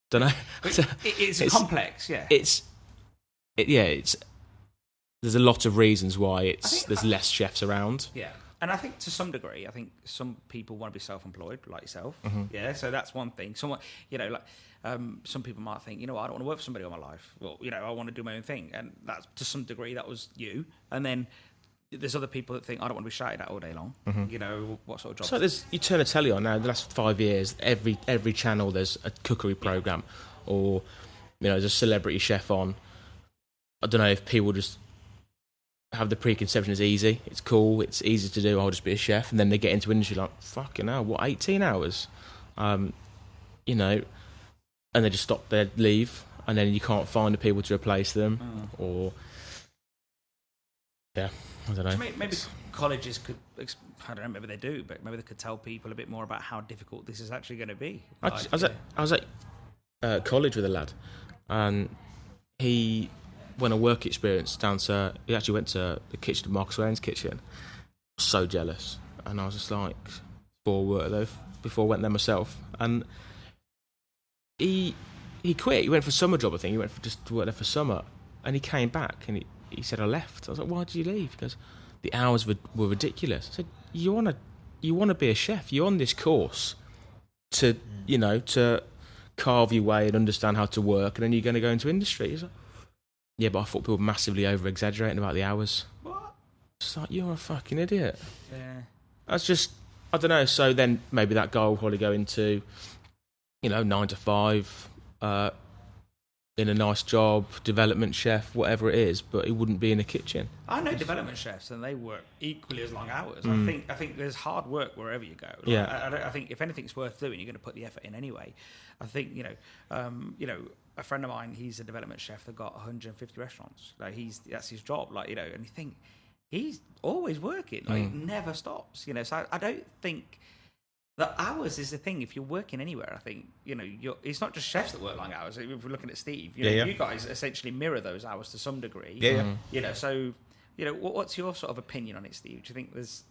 don't know. It's complex, yeah. It's there's a lot of reasons why there's less chefs around. Yeah. And I think to some degree, I think some people want to be self-employed, like yourself. Mm-hmm. Yeah, so that's one thing. Some people might think, I don't want to work for somebody all my life. Well, I want to do my own thing, and that's to some degree that was you. And then there's other people that think I don't want to be shouted at all day long. Mm-hmm. What sort of job? So you turn a telly on now. The last 5 years, every channel there's a cookery program, or there's a celebrity chef on. I don't know if people just have the preconception it's easy, it's cool, it's easy to do, I'll just be a chef, and then they get into industry like, fucking hell, what, 18 hours? And they just stop their leave, and then you can't find the people to replace them, or I don't know. Maybe colleges could, I don't know, maybe they do, but maybe they could tell people a bit more about how difficult this is actually going to be. I was at college with a lad, and he went on work experience he actually went to the kitchen of Marcus Wane's kitchen. So jealous, and I was just like, before I went there myself, and he quit. He went for a summer job, I think. He went just to work there for summer, and he came back and he said, I left. I was like, why did you leave? He goes, the hours were ridiculous. I said, you want to be a chef? You're on this course to to carve your way and understand how to work, and then you're going to go into industry. He's like, yeah, but I thought people were massively over-exaggerating about the hours. What? It's like, you're a fucking idiot. Yeah. That's just, I don't know. So then maybe that guy will probably go into, 9 to 5, in a nice job, development chef, whatever it is, but he wouldn't be in a kitchen. I know development chefs, and they work equally as long hours. I think there's hard work wherever you go. I think if anything's worth doing, you're going to put the effort in anyway. I think a friend of mine, he's a development chef that got 150 restaurants. Like that's his job. And you think he's always working. It never stops. So I don't think the hours is the thing. If you're working anywhere, I think it's not just chefs that work long hours. If we're looking at Steve, you guys essentially mirror those hours to some degree. Yeah. So what's your sort of opinion on it, Steve? Do you think there's?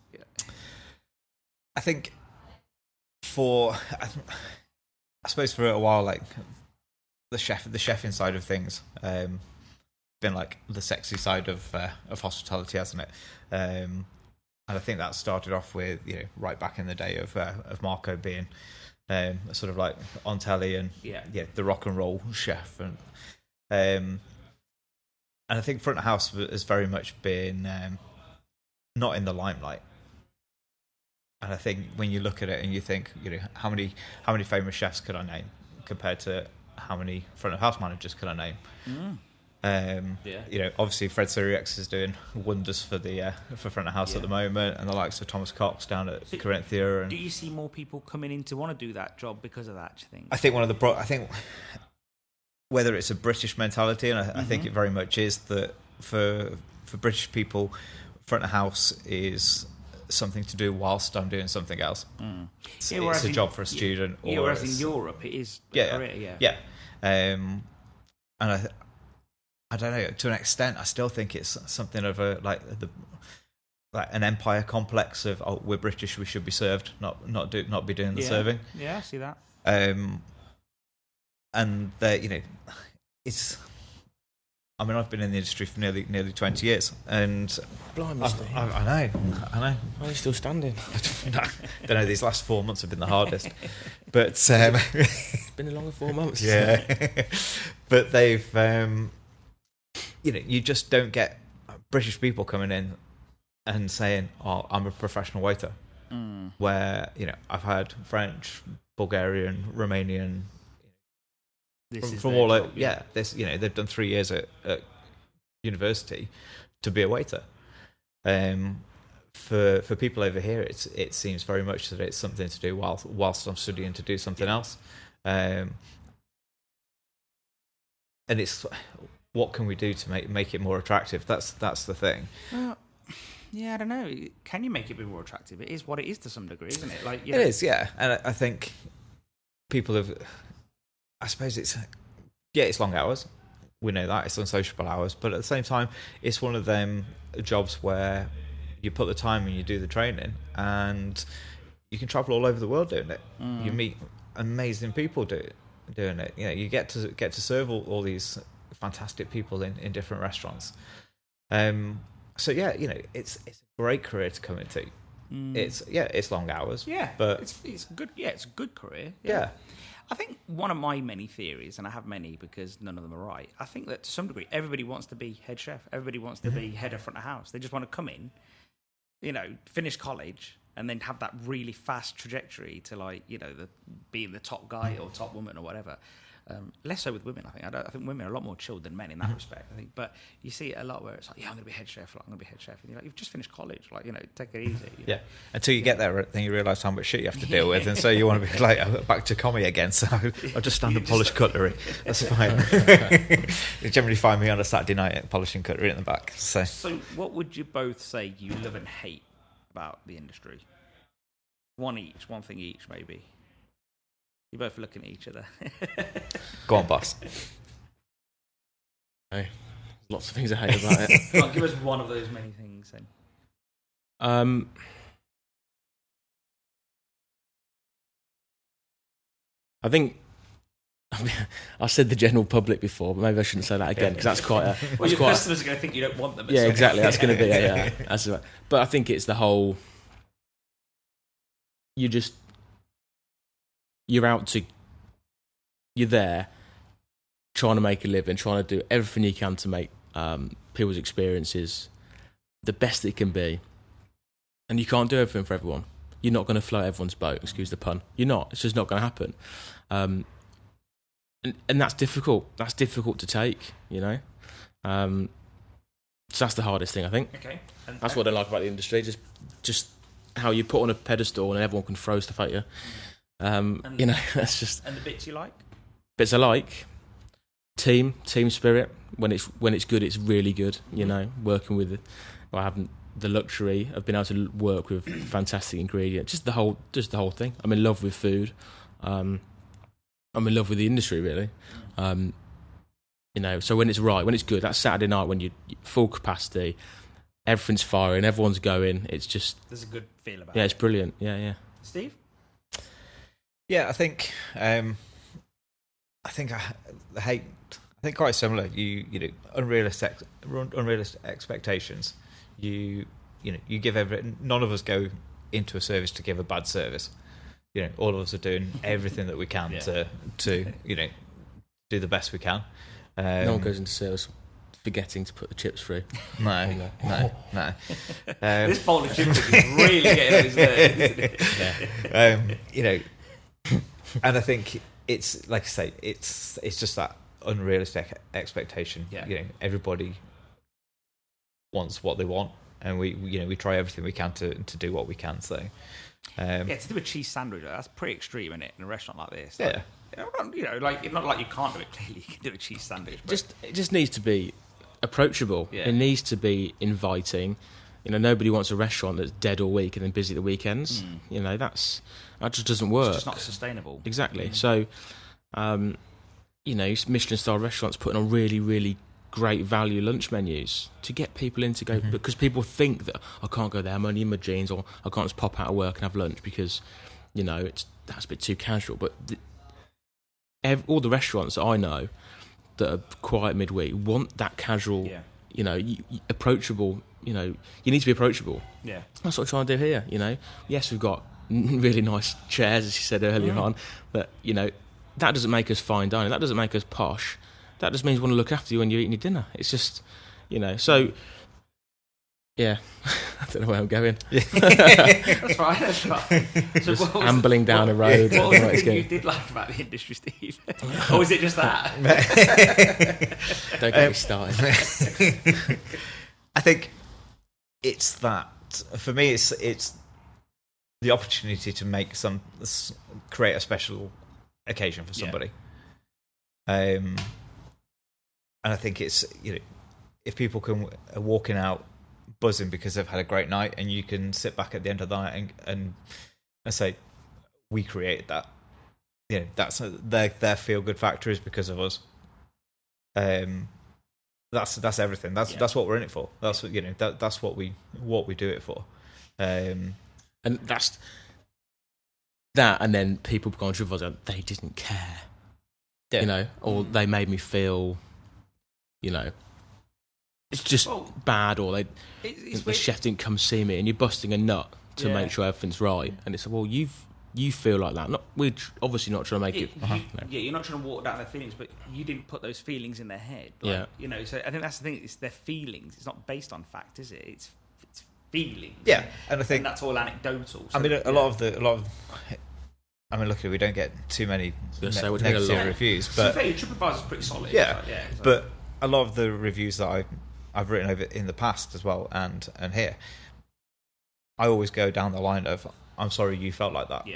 I think I suppose for a while, like the chefing side of things, been like the sexy side of hospitality, hasn't it? And I think that started off with right back in the day of Marco being sort of like on telly and the rock and roll chef, and I think front of house has very much been not in the limelight. And I think when you look at it and you think, how many famous chefs could I name compared to how many front of house managers could I name? Obviously Fred Siriex is doing wonders for front of house at the moment, and the likes of Thomas Cox down at Corinthia. Do you see more people coming in to want to do that job because of that? Do you think? I think whether it's a British mentality, and I think it very much is, that for British people, front of house is something to do whilst I'm doing something else. It's a job for a student. Whereas in Europe, it is a career. And I don't know, to an extent, I still think it's something of an empire complex of, we're British, we should be served, not be doing the serving. Yeah, I see that. And it's I mean, I've been in the industry for nearly 20 years, and Blimey, I know. Why are you still standing? Don't know. These last 4 months have been the hardest, but It's been a longer 4 months. yeah. But they've, you just don't get British people coming in and saying, "Oh, I'm a professional waiter." Where I've had French, Bulgarian, Romanian. From all job, this they've done 3 years at university to be a waiter. For people over here, it seems very much that it's something to do whilst I'm studying to do something else, and it's what can we do to make it more attractive? That's the thing. Well, yeah, I don't know. Can you make it be more attractive? It is what it is to some degree, isn't it? Like It is, yeah, and I think people have. I suppose it's long hours. We know that it's unsociable hours, but at the same time, it's one of them jobs where you put the time and you do the training, and you can travel all over the world doing it. You meet amazing people doing it. You get to serve all these fantastic people in different restaurants. So yeah, it's a great career to come into. It's long hours. Yeah, but it's good. Yeah, it's a good career. Yeah. I think one of my many theories, and I have many because none of them are right, I think that to some degree everybody wants to be head chef. Everybody wants to be head of front of house. They just want to come in, finish college, and then have that really fast trajectory to being the top guy or top woman or whatever. Less so with women, I think. I think women are a lot more chilled than men in that respect, I think. But you see it a lot where it's like, I'm going to be head chef. I'm going to be head chef. And you're like, you've just finished college. Take it easy. Yeah. Until you get there, then you realise how much shit you have to deal with. And so you want to be back to commie again. So I'll just stand and polish cutlery. That's fine. You generally find me on a Saturday night polishing cutlery in the back. So what would you both say you love and hate about the industry? One thing each, maybe. You're both looking at each other. Go on, boss. Hey, lots of things I hate about it. Come on, give us one of those many things then. I think I said the general public before, but maybe I shouldn't say that again because that's quite a. Well, your customers are going to think you don't want them. Yeah, exactly. That's going to be that's right. But I think it's the whole. You're there trying to make a living, trying to do everything you can to make people's experiences the best it can be. And you can't do everything for everyone. You're not going to float everyone's boat, excuse the pun. You're not. It's just not going to happen. And that's difficult. That's difficult to take, So that's the hardest thing, I think. Okay. That's what I like about the industry, just how you put on a pedestal and everyone can throw stuff at you. That's just. And the bits you like? Bits I like. Team spirit. When it's good, it's really good. Working with. I haven't the luxury of being able to work with fantastic ingredients. Just the whole thing. I'm in love with food. I'm in love with the industry, really. So when it's right, when it's good, that Saturday night when you're full capacity, everything's firing, everyone's going. It's just there's a good feel about it. Yeah, it's brilliant. Yeah. Steve? Yeah, I think I think quite similar. You unrealistic expectations. You give none of us go into a service to give a bad service. All of us are doing everything that we can to do the best we can. No one goes into service forgetting to put the chips through. No. This bowl of chips is really getting those there, isn't it? And I think it's like I say, it's just that unrealistic expectation. Yeah. Everybody wants what they want, and we try everything we can to do what we can. So to do a cheese sandwich, that's pretty extreme, isn't it? In a restaurant like this, yeah. Not like you can't do it. Clearly, you can do a cheese sandwich. But It just needs to be approachable. Yeah. It needs to be inviting. Nobody wants a restaurant that's dead all week and then busy at the weekends. That just doesn't work. It's just not sustainable. Exactly. So, Michelin-star restaurants putting on really, really great value lunch menus to get people in to go, because people think that I can't go there, I'm only in my jeans, or I can't just pop out of work and have lunch because, that's a bit too casual. But all the restaurants that I know that are quiet midweek want that casual, you know, approachable. You know, you need to be approachable. Yeah, that's what I'm trying to do here. You know, yes, we've got really nice chairs, as you said earlier on, but you know, that doesn't make us fine dining. That doesn't make us posh. That just means we want to look after you when you're eating your dinner. It's just, you know, so. Yeah, I don't know where I'm going. That's fine. That's fine. So just ambling down a road. What was the thing you did like about the industry, Steve? Or was it just that? Don't get me started. I think it's that. For me, it's the opportunity to create a special occasion for somebody. And I think it's, you know, if people are walking out buzzing because they've had a great night, and you can sit back at the end of the night and say, we created that. You know, that's their feel good factor is because of us. That's everything. That's what we're in it for. That's what, you know, that's what we do it for. And that's that. And then people going to us, they didn't care. You know, or they made me feel, you know, it's just bad, or the chef didn't come see me, and you're busting a nut to make sure everything's right. And it's well, you feel like that. We're obviously not trying to make it. Yeah, you're not trying to water down their feelings, but you didn't put those feelings in their head. Like, you know. So I think that's the thing. It's their feelings. It's not based on fact, is it? It's feelings. Yeah, and I think that's all anecdotal. So, I mean, a lot of. I mean, luckily we don't get too many negative reviews, but so TripAdvisor's pretty solid. Yeah, but a lot of the reviews that I've written over in the past as well, and here, I always go down the line of, I'm sorry you felt like that.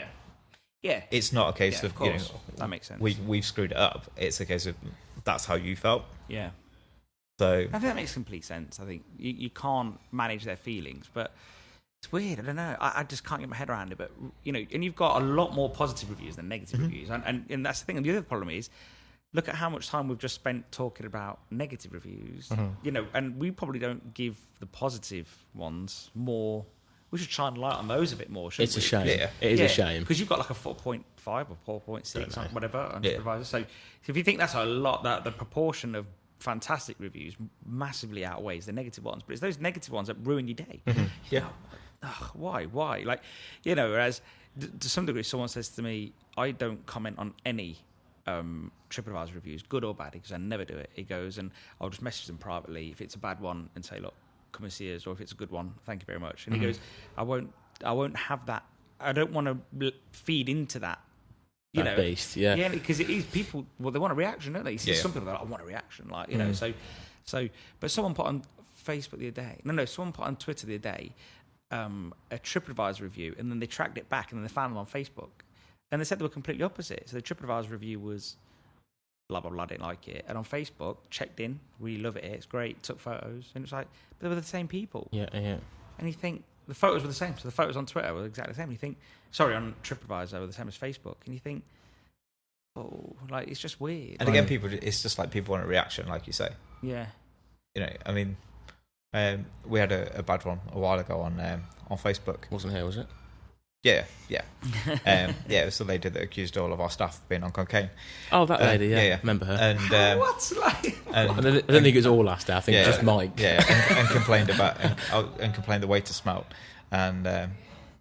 Yeah. It's not a case of you know, that makes sense. We've screwed it up. It's a case of that's how you felt. Yeah. So I think that makes complete sense. I think you can't manage their feelings, but it's weird. I don't know. I just can't get my head around it. But you know, and you've got a lot more positive reviews than negative reviews, and that's the thing. And the other problem is, look at how much time we've just spent talking about negative reviews. You know, and we probably don't give the positive ones more. We should shine a light on those a bit more, shouldn't we? It's a shame. Yeah. It is a shame. Because you've got like a 4.5 or 4.6 or whatever on TripAdvisor. So if you think that's a lot, that the proportion of fantastic reviews massively outweighs the negative ones. But it's those negative ones that ruin your day. Yeah. Why? Like, you know, whereas to some degree, someone says to me, I don't comment on any TripAdvisor reviews, good or bad, because I never do it. He goes, and I'll just message them privately if it's a bad one and say, look, come and see us, or if it's a good one, thank you very much. And he goes, I won't have that. I don't want to feed into that. You know, beast, yeah, because it is people. Well, they want a reaction, don't they? You see some people that I want a reaction, like you know. So, but someone put on Facebook the other day. No, someone put on Twitter the other day a TripAdvisor review, and then they tracked it back, and then they found them on Facebook, and they said they were completely opposite. So the TripAdvisor review was blah blah blah, didn't like it, and on Facebook checked in, really love it, it's great, took photos, and it's like, but they were the same people. Yeah. And you think the photos were the same, so the photos on Twitter were exactly the same. You think, sorry, on TripAdvisor were the same as Facebook, and you think, oh, like it's just weird. And again, it's just like people want a reaction, like you say. Yeah. You know, I mean, we had a bad one a while ago on Facebook. Wasn't here, was it? Yeah. It was the lady that accused all of our staff of being on cocaine. Oh, that lady, yeah. Remember her. And what's like? I don't think it was all our staff. I think it was just Mike. Yeah, and complained about and complained the waiter smelt. And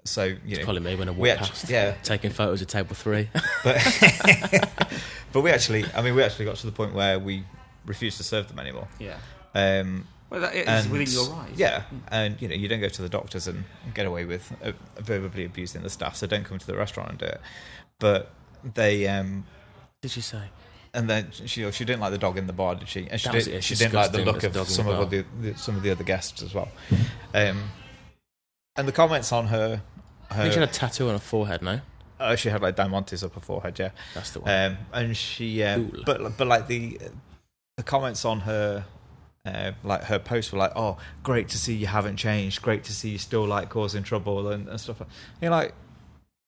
so you know, calling me when I walk past. Taking photos of table 3. But we actually got to the point where we refused to serve them anymore. Yeah. Well, that is within your rights. Yeah, and you know, you don't go to the doctors and get away with verbally abusing the staff, so don't come to the restaurant and do it. But they did she say? And then she didn't like the dog in the bar, did she? And she didn't like the look of some of the other guests as well. And the comments on her. I think she had a tattoo on her forehead, no? Oh, she had like diamantes up her forehead, yeah. That's the one. And she, but like the comments on her. Like her posts were like, "Oh, great to see you haven't changed. Great to see you still like causing trouble and stuff." You're like,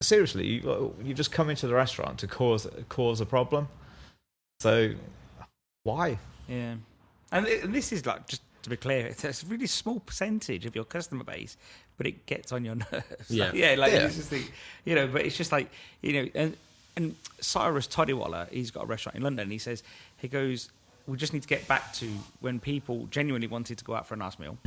seriously, you just come into the restaurant to cause a problem. So why? Yeah, and this is like, just to be clear, it's a really small percentage of your customer base, but it gets on your nerves. Yeah, It's just you know, but it's just like, you know, and Cyrus Toddywaller, he's got a restaurant in London. And he goes. we just need to get back to when people genuinely wanted to go out for a nice meal,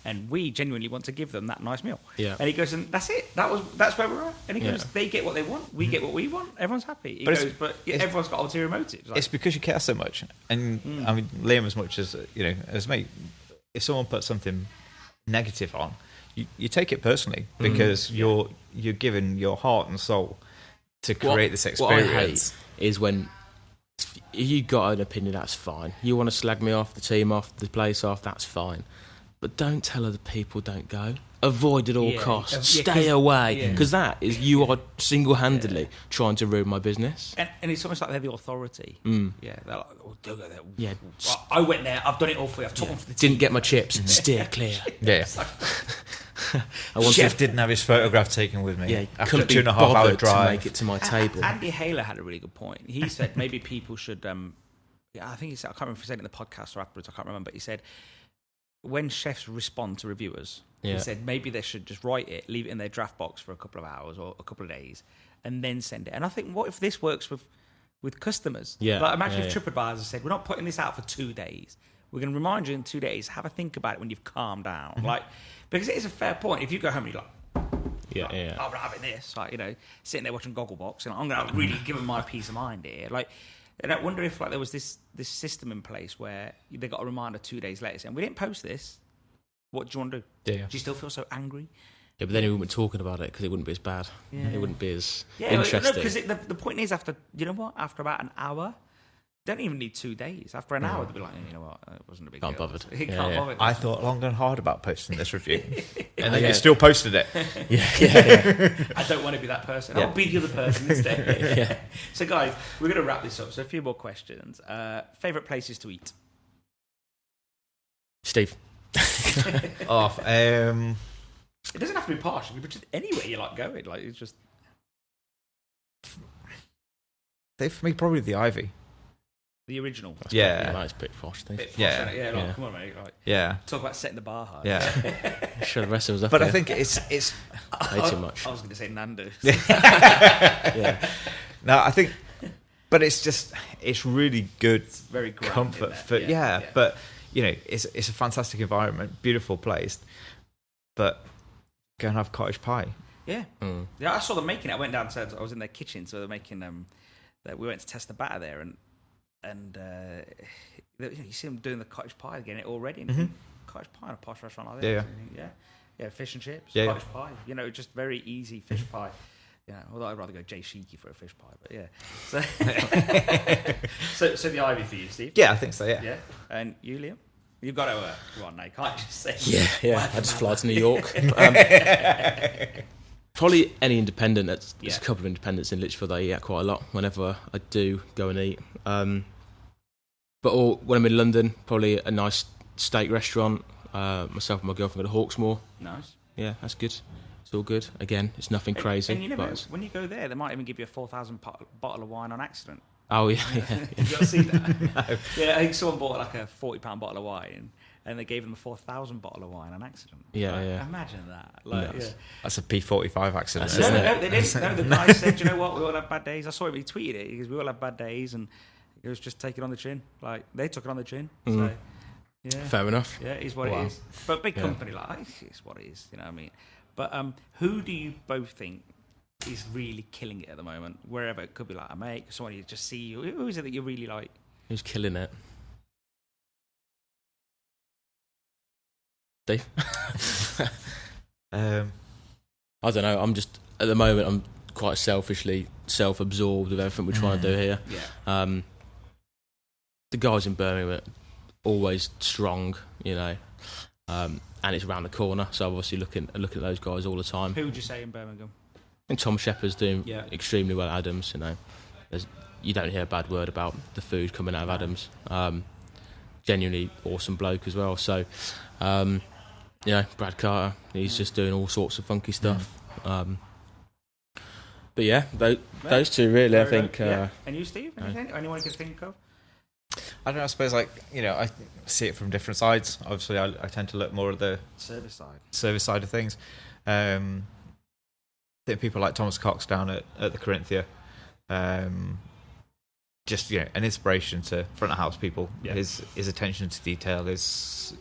and we genuinely want to give them that nice meal. Yeah. And he goes, and that's it. That's where we're at. And he goes, they get what they want, we get what we want. Everyone's happy. He goes, but everyone's got ulterior motives. Like, it's because you care so much, and I mean, Liam, as much as as me, if someone puts something negative on, you take it personally because you're giving your heart and soul to create this experience. What I hate is when you got an opinion, that's fine. You want to slag me off, the team off, the place off, that's fine. But don't tell other people don't go. Avoid at all costs. Stay away. Because that is, you are single-handedly trying to ruin my business. And it's almost like they're the authority. Yeah, they're like, oh, don't go there. Yeah. I went there, I've done it all for you, I've taught them for the team. Didn't get my chips, steer clear. Yeah. Chef didn't have his photograph taken with me. Yeah, after a 2.5 hour drive to make it to my table. Andy Haler had a really good point. He said maybe people should. I think he said, I can't remember if he said it in the podcast or afterwards. I can't remember. But he said when chefs respond to reviewers, he said maybe they should just write it, leave it in their draft box for a couple of hours or a couple of days, and then send it. And I think, what if this works with customers? Yeah. Like imagine if TripAdvisor said, we're not putting this out for 2 days. We're going to remind you in 2 days. Have a think about it when you've calmed down. Like, because it is a fair point. If you go home and you're like, I'm having this, like, sitting there watching Gogglebox, and I'm going to really give them my peace of mind here. Like, and I wonder if there was this system in place where they got a reminder 2 days later saying, we didn't post this. What do you want to do? Yeah. Do you still feel so angry? Yeah, but then we wouldn't be talking about it because it wouldn't be as bad. Yeah. It wouldn't be as interesting. interesting. Because the point is, after about an hour, don't even need 2 days. After an hour, they'll be like, you know what, it wasn't a big deal. Can't bothered. Can't bother. I thought long and hard about posting this review, and then you still posted it. I don't want to be that person. I'll be the other person instead. So, guys, we're going to wrap this up. So, a few more questions. Favourite places to eat? Steve. It doesn't have to be posh. It could be just anywhere you like going. Like, it's just. For me, probably the Ivy. The original. That's a bit posh, Steve. Come on, mate. Like, talk about setting the bar high. Yeah. Sure, the rest of us up. But here. I think it's way too much. I was going to say Nando's. No, I think, but it's really good. It's very grand, comfort for but it's a fantastic environment, beautiful place, but go and have cottage pie. Yeah, I saw them making it. I went downstairs. I was in their kitchen, so they're making we went to test the batter there, and you see them doing the cottage pie, getting it all ready. And cottage pie in a posh restaurant like this. Yeah, fish and chips, cottage pie. Just very easy fish pie. Although I'd rather go Jay Sheeky for a fish pie, but yeah. So the Ivy for you, Steve? Yeah, I think so. Yeah. And you, Liam? You've got to go on, Nate. Can't you just say? Yeah. I just fly to New York. Probably any independent. There's a couple of independents in Lichfield I eat at quite a lot whenever I do go and eat. But when I'm in London, probably a nice steak restaurant. Myself and my girlfriend go to Hawksmoor. Nice. Yeah, that's good. It's all good. Again, it's nothing crazy. And you never, when you go there, they might even give you a 4,000 bottle of wine on accident. Oh, yeah. You've got to see that. No. Yeah, I think someone bought like a £40 bottle of wine, and they gave them a 4,000 bottle of wine on accident. Yeah. Imagine that. That's a P45 accident. No, they didn't. No, the guy said, you know what, we all have bad days. I saw him, he tweeted it, because we all have bad days, and it was just take it on the chin. Like, they took it on the chin. So, yeah. Fair enough. Yeah, it is what it is. But big company, it's what it is, you know what I mean? But who do you both think is really killing it at the moment? Wherever, it could be like a mate, someone you just see. Who is it that you really like? Who's killing it? Dave? I don't know. I'm just, at the moment, I'm quite self-absorbed with everything we're trying to do here. Yeah. The guys in Birmingham are always strong, and it's around the corner, so obviously looking at those guys all the time. Who would you say in Birmingham? And Tom Shepherd's doing extremely well at Adams. You don't hear a bad word about the food coming out of Adams. Genuinely awesome bloke as well. So, Brad Carter, he's just doing all sorts of funky stuff. But yeah, those two really, I think. And you, Steve? Anyone you can think of? I don't know, I suppose, I see it from different sides. Obviously, I tend to look more at the service side of things. I think people like Thomas Cox down at the Corinthia, just an inspiration to front of house people. Yeah. His attention to detail, his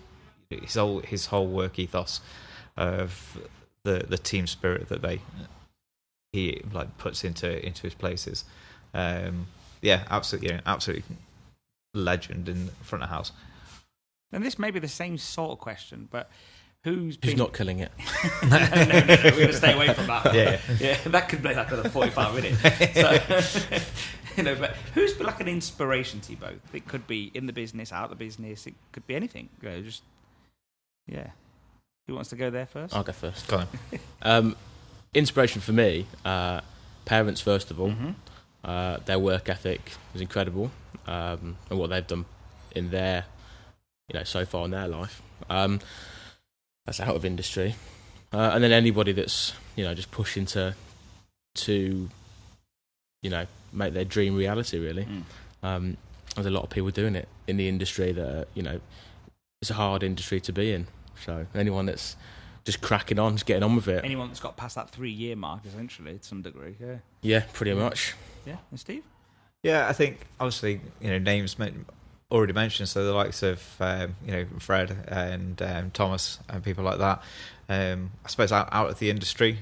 whole work ethos of the team spirit that he like puts into his places. Absolutely legend in front of house. And this may be the same sort of question, but who's not killing it? no, we're going to stay away from that. Yeah. That could be like another 45 minutes. So, but who's been like an inspiration to you both? It could be in the business, out of the business. It could be anything. Who wants to go there first? I'll go first. Go on. Inspiration for me, parents first of all. Mm-hmm. Their work ethic is incredible, and what they've done in their, so far in their life. That's out of industry, and then anybody that's just pushing to make their dream reality. Really, there's a lot of people doing it in the industry that it's a hard industry to be in. So anyone that's just cracking on, just getting on with it. Anyone that's got past that 3-year mark, essentially, to some degree. Yeah, pretty much. Yeah, and Steve? Yeah, I think obviously names already mentioned, so the likes of Fred and Thomas and people like that. I suppose out of the industry,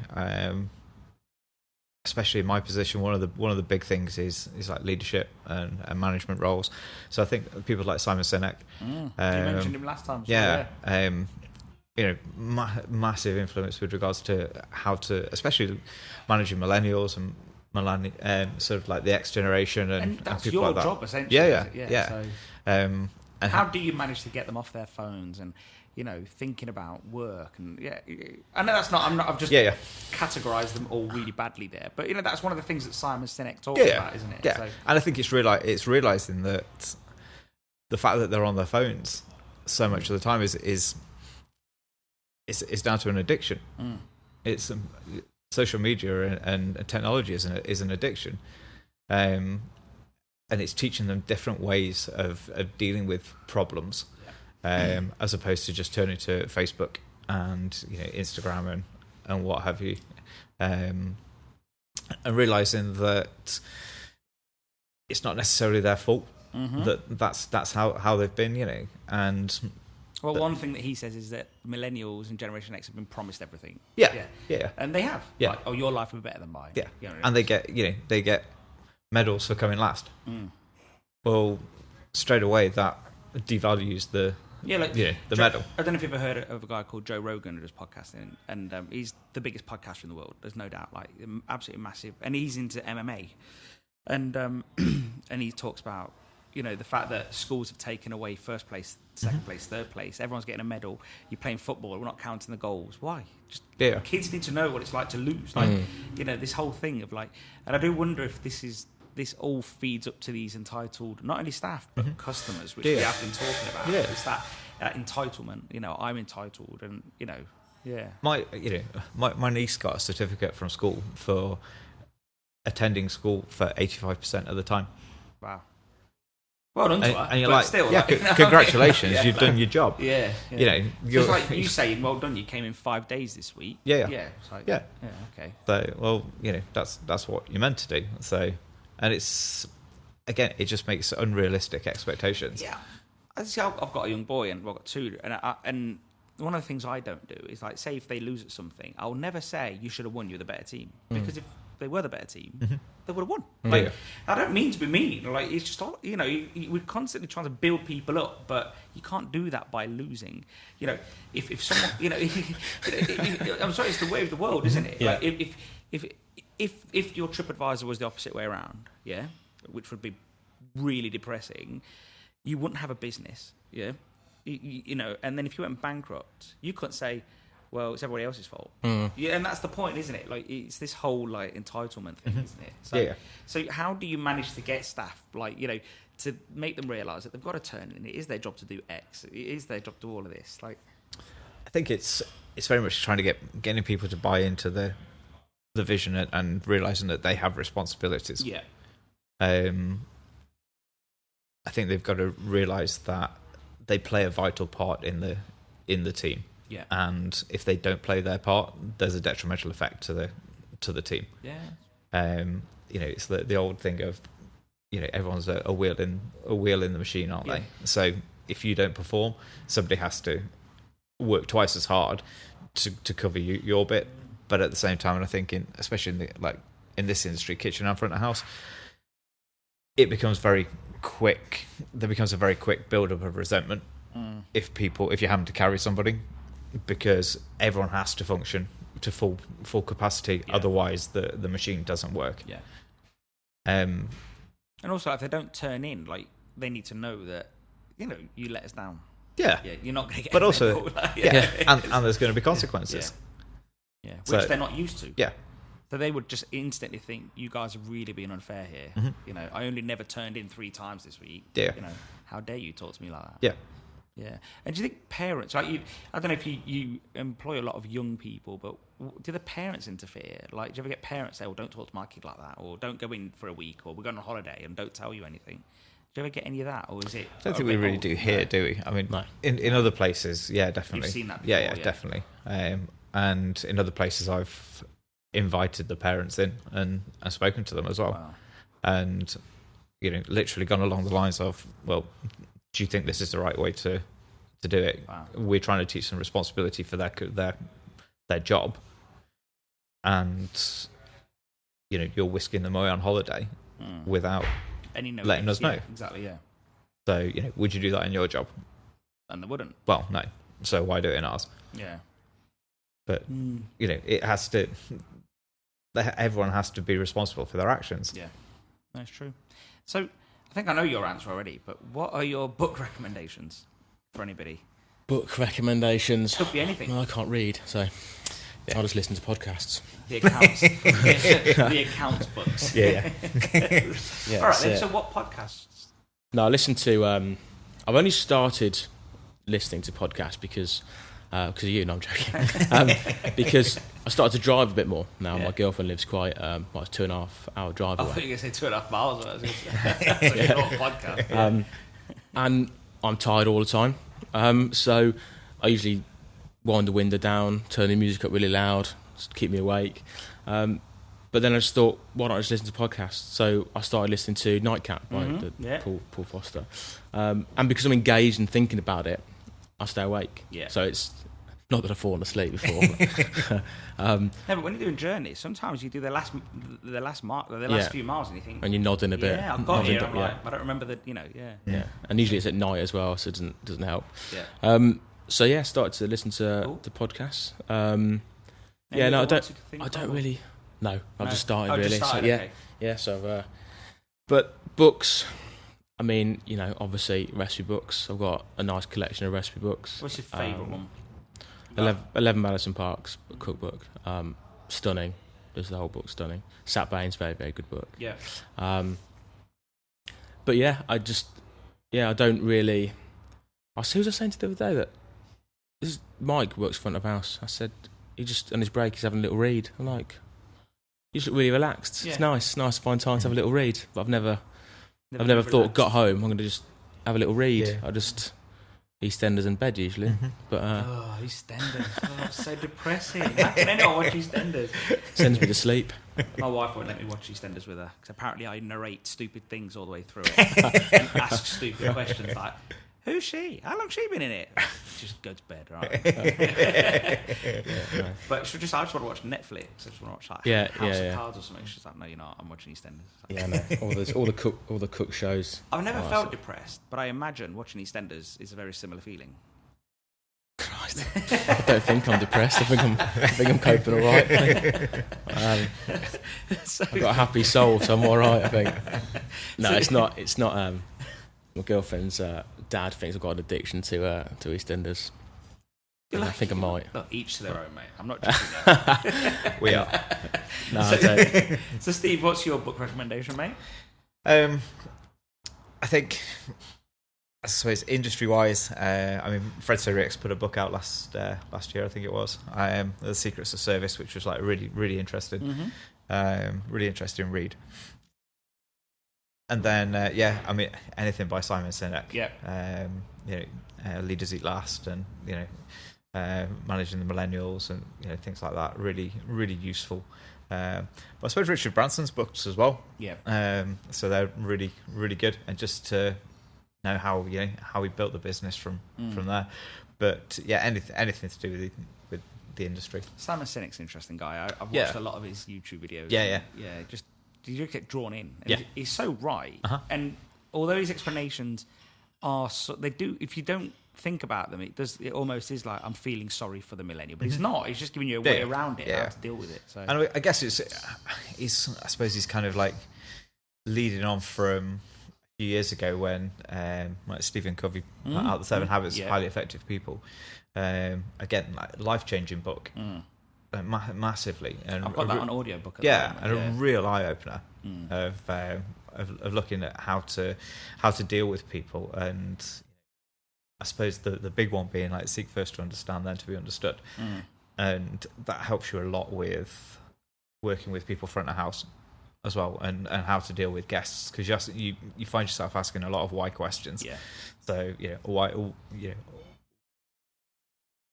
especially in my position, one of the big things is like leadership and management roles. So I think people like Simon Sinek. You mentioned him last time. Massive influence with regards to how to, especially managing millennials and sort of like the X generation and that's people your like that. job, essentially. Yeah. So, And how do you manage to get them off their phones and thinking about work? And I know that's not. I've just categorised them all really badly there, but that's one of the things that Simon Sinek talks about, isn't it? Yeah, So, and I think it's realising that the fact that they're on their phones so much of the time is down to an addiction. It's social media and technology is an addiction, and it's teaching them different ways of dealing with problems, as opposed to just turning to Facebook and Instagram and what have you, and realising that it's not necessarily their fault. That's how they've been, and. Well, one thing that he says is that millennials and Generation X have been promised everything. Yeah. And they have. Yeah. Like, your life will be better than mine. Yeah. And they get medals for coming last. Well, straight away that devalues the medal. I don't know if you've ever heard of a guy called Joe Rogan who does podcasting, and he's the biggest podcaster in the world. There's no doubt, like absolutely massive, and he's into MMA, and and he talks about the fact that schools have taken away first place, second place, third place. Everyone's getting a medal. You're playing football. We're not counting the goals. Why? Kids need to know what it's like to lose. Like this whole thing of like, and I do wonder if this all feeds up to these entitled, not only staff but customers, which we have been talking about. Yeah. It's that entitlement. I'm entitled, and My niece got a certificate from school for attending school for 85% of the time. Wow. Well done to her. And you're but like, still, congratulations, you've done your job. Yeah. It's like you saying, well done, you came in 5 days this week. Yeah. It's like, okay. So, well, that's what you're meant to do. So, and it's, again, it just makes unrealistic expectations. Yeah. I've got a young boy and I've got two, and one of the things I don't do is like, say if they lose at something, I'll never say you should have won, you're the better team, because if they were the better team, they would have won. Like, I don't mean to be mean. Like, it's just we're constantly trying to build people up, but you can't do that by losing. If someone, I'm sorry, it's the way of the world, isn't it? Yeah. Like, if your TripAdvisor was the opposite way around, which would be really depressing, you wouldn't have a business, and then if you went bankrupt, you couldn't say, well, it's everybody else's fault. Yeah, and that's the point, isn't it? Like, it's this whole like entitlement thing, isn't it? So how do you manage to get staff, like, to make them realise that they've got to turn in? It is their job to do X. It is their job to do all of this. Like, I think it's very much trying to getting people to buy into the vision and realising that they have responsibilities. Yeah. I think they've got to realise that they play a vital part in the team. Yeah. And if they don't play their part, there's a detrimental effect to the team. Yeah. It's the old thing of, everyone's a wheel in the machine, aren't they? So if you don't perform, somebody has to work twice as hard to cover your bit. But at the same time, and I think especially in this industry, kitchen and front of house, it becomes very quick. There becomes a very quick build-up of resentment if you're having to carry somebody, because everyone has to function to full capacity. Otherwise, the machine doesn't work. Yeah. And also, if they don't turn in, they need to know that you let us down. Yeah. You're not going to get. But also, and there's going to be consequences. Yeah. Which they're not used to. Yeah. So they would just instantly think, you guys have really been unfair here. Mm-hmm. I only never turned in 3 times this week. Yeah. How dare you talk to me like that? Yeah. Yeah. And do you think parents, I don't know if you employ a lot of young people, but do the parents interfere? Do you ever get parents say, well, don't talk to my kid like that, or don't go in for a week, or we're going on holiday and don't tell you anything? Do you ever get any of that, or is it? I don't think we really do here, do we? I mean, no. in other places, yeah, definitely. You've seen that before, yeah, definitely. And in other places, I've invited the parents in and spoken to them as well. Wow. And, literally gone along the lines of, well, do you think this is the right way to do it? Wow. We're trying to teach them responsibility for their job. And, you're whisking them away on holiday without letting us know. Yeah, exactly, yeah. So, would you do that in your job? And they wouldn't. Well, no. So why do it in ours? Yeah. But, it has to... Everyone has to be responsible for their actions. Yeah, that's true. So, I think I know your answer already, but what are your book recommendations for anybody? Book recommendations? Could be anything. No, I can't read, so I'll just listen to podcasts. The accounts. The accounts books. Yeah. All right, then, so what podcasts? No, I listen to... I've only started listening to podcasts because of you. No, I'm joking. Because I started to drive a bit more now. My girlfriend lives quite, 2.5 hour drive away. I thought you were going to say 2.5 miles. That's a long podcast. And I'm tired all the time. So I usually wind the window down, turn the music up really loud, just to keep me awake. But then I just thought, why don't I just listen to podcasts? So I started listening to Nightcap by Paul Foster. And because I'm engaged and thinking about it, I stay awake. Yeah. So it's not that I've fallen asleep before. No, but when you're doing journeys, sometimes you do the last few miles, and you think, and you're nodding a bit. Yeah, I've got it. I don't remember the, Yeah. And usually it's at night as well, so it doesn't help. Yeah. So yeah, started to listen to the podcasts. I don't really. No, I've just started really. Okay. So but books. I mean, obviously recipe books. I've got a nice collection of recipe books. What's your favourite one? 11 Madison Parks cookbook. Stunning. Just the whole book stunning. Bains, very, very good book. Yeah. But yeah, I don't really... Who was I saying to the other day that Mike works front of house? I said, he just, on his break, he's having a little read. I'm like, you just look really relaxed. Yeah. It's nice to find time to have a little read. But I've never thought, got home, I'm going to just have a little read. Yeah. I just... EastEnders in bed usually, but EastEnders, so depressing. How can anyone watch EastEnders? Sends me to sleep. My wife won't let me watch EastEnders with her because apparently I narrate stupid things all the way through it and ask stupid questions like, "Who's she? How long's she been in it?" Just go to bed, right? But I just want to watch Netflix. I just want to watch House of Cards or something. She's like, "No, you're not. I'm watching EastEnders." Yeah, no. All the cook shows. I've never felt depressed, but I imagine watching EastEnders is a very similar feeling. Christ, I don't think I'm depressed. I think I'm coping all right. I've got a happy soul, so I'm all right. I think. No, it's not. It's not. My girlfriend's dad thinks I've got an addiction to EastEnders. I think I might. Look, each to their own, mate. I'm not joking. We are. No, I don't. So, Steve, what's your book recommendation, mate? I think, I suppose, industry-wise, Fred Siriex put a book out last year, I think it was, The Secrets of Service, which was like really, really interesting. Really interesting read. And then, anything by Simon Sinek. Yeah. Leaders Eat Last, and Managing the Millennials, and things like that. Really, really useful. But I suppose Richard Branson's books as well. Yeah. So they're really, really good, and just to know how he built the business from there. But yeah, anything to do with the industry. Simon Sinek's an interesting guy. I've watched a lot of his YouTube videos. Yeah. Just you just get drawn in. And Yeah. he's so right. Uh-huh. And although his explanations are they do, if you don't think about them, it almost is like I'm feeling sorry for the millennial, but it's not. He's just giving you a way around it, how to deal with it. So, and I guess I suppose he's kind of like leading on from a few years ago when like Stephen Covey out the 7 Habits of Highly Effective People. Again, like, life-changing book, massively. And I've got that on audiobook. And a real eye opener of looking at how to deal with people, and I suppose the big one being like seek first to understand, then to be understood, and that helps you a lot with working with people front of house as well, and how to deal with guests, because you find yourself asking a lot of why questions. Yeah. So why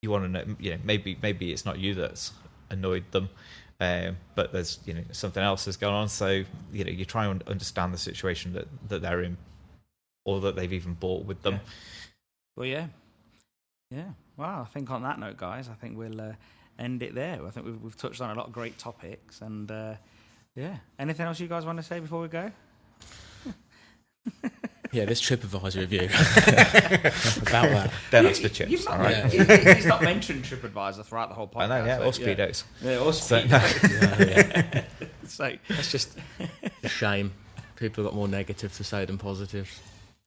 you want to know, maybe it's not you that's annoyed them, but there's something else that's going on. So you try and understand the situation that they're in, or that they've even bought with them. Well, yeah. Well, I think on that note, guys, I think we'll end it there. I think we've touched on a lot of great topics, and anything else you guys want to say before we go? Yeah, this TripAdvisor review about that. Then that's for chips. He's not mentioned TripAdvisor throughout the whole podcast. I know, or Speedos. Yeah, or Speedos. So that's just a shame. People have got more negative to say than positive.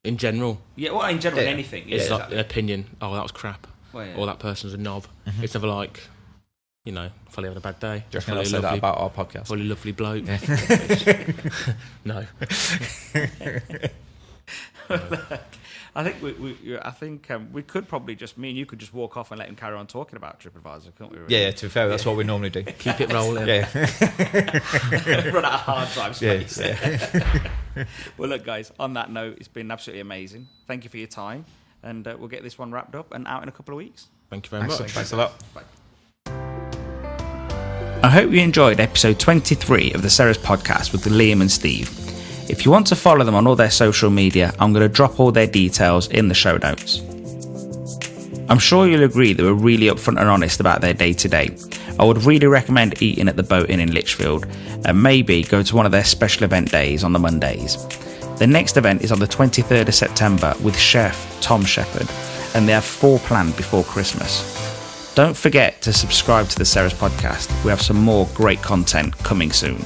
In general. Yeah, well, in general, anything. It's like an opinion. Oh, that was crap. Well, or that person's a knob. It's never like, fully having a bad day. Do you reckon they'll say that about our podcast? Fully lovely bloke. No. I think we could probably me and you could just walk off and let him carry on talking about TripAdvisor, couldn't we? Really? Yeah, to be fair, that's what we normally do. Keep it rolling. Yeah. Run out of hard drive space. Yeah. Well, look, guys, on that note, it's been absolutely amazing. Thank you for your time, and we'll get this one wrapped up and out in a couple of weeks. Thank you very much. Thanks a lot. Bye. I hope you enjoyed episode 23 of the Siriex podcast with Liam and Steve. If you want to follow them on all their social media, I'm going to drop all their details in the show notes. I'm sure you'll agree they were really upfront and honest about their day-to-day. I would really recommend eating at the Boat Inn in Lichfield, and maybe go to one of their special event days on the Mondays. The next event is on the 23rd of September with chef Tom Shepherd, and they have 4 planned before Christmas. Don't forget to subscribe to the Siriex podcast. We have some more great content coming soon.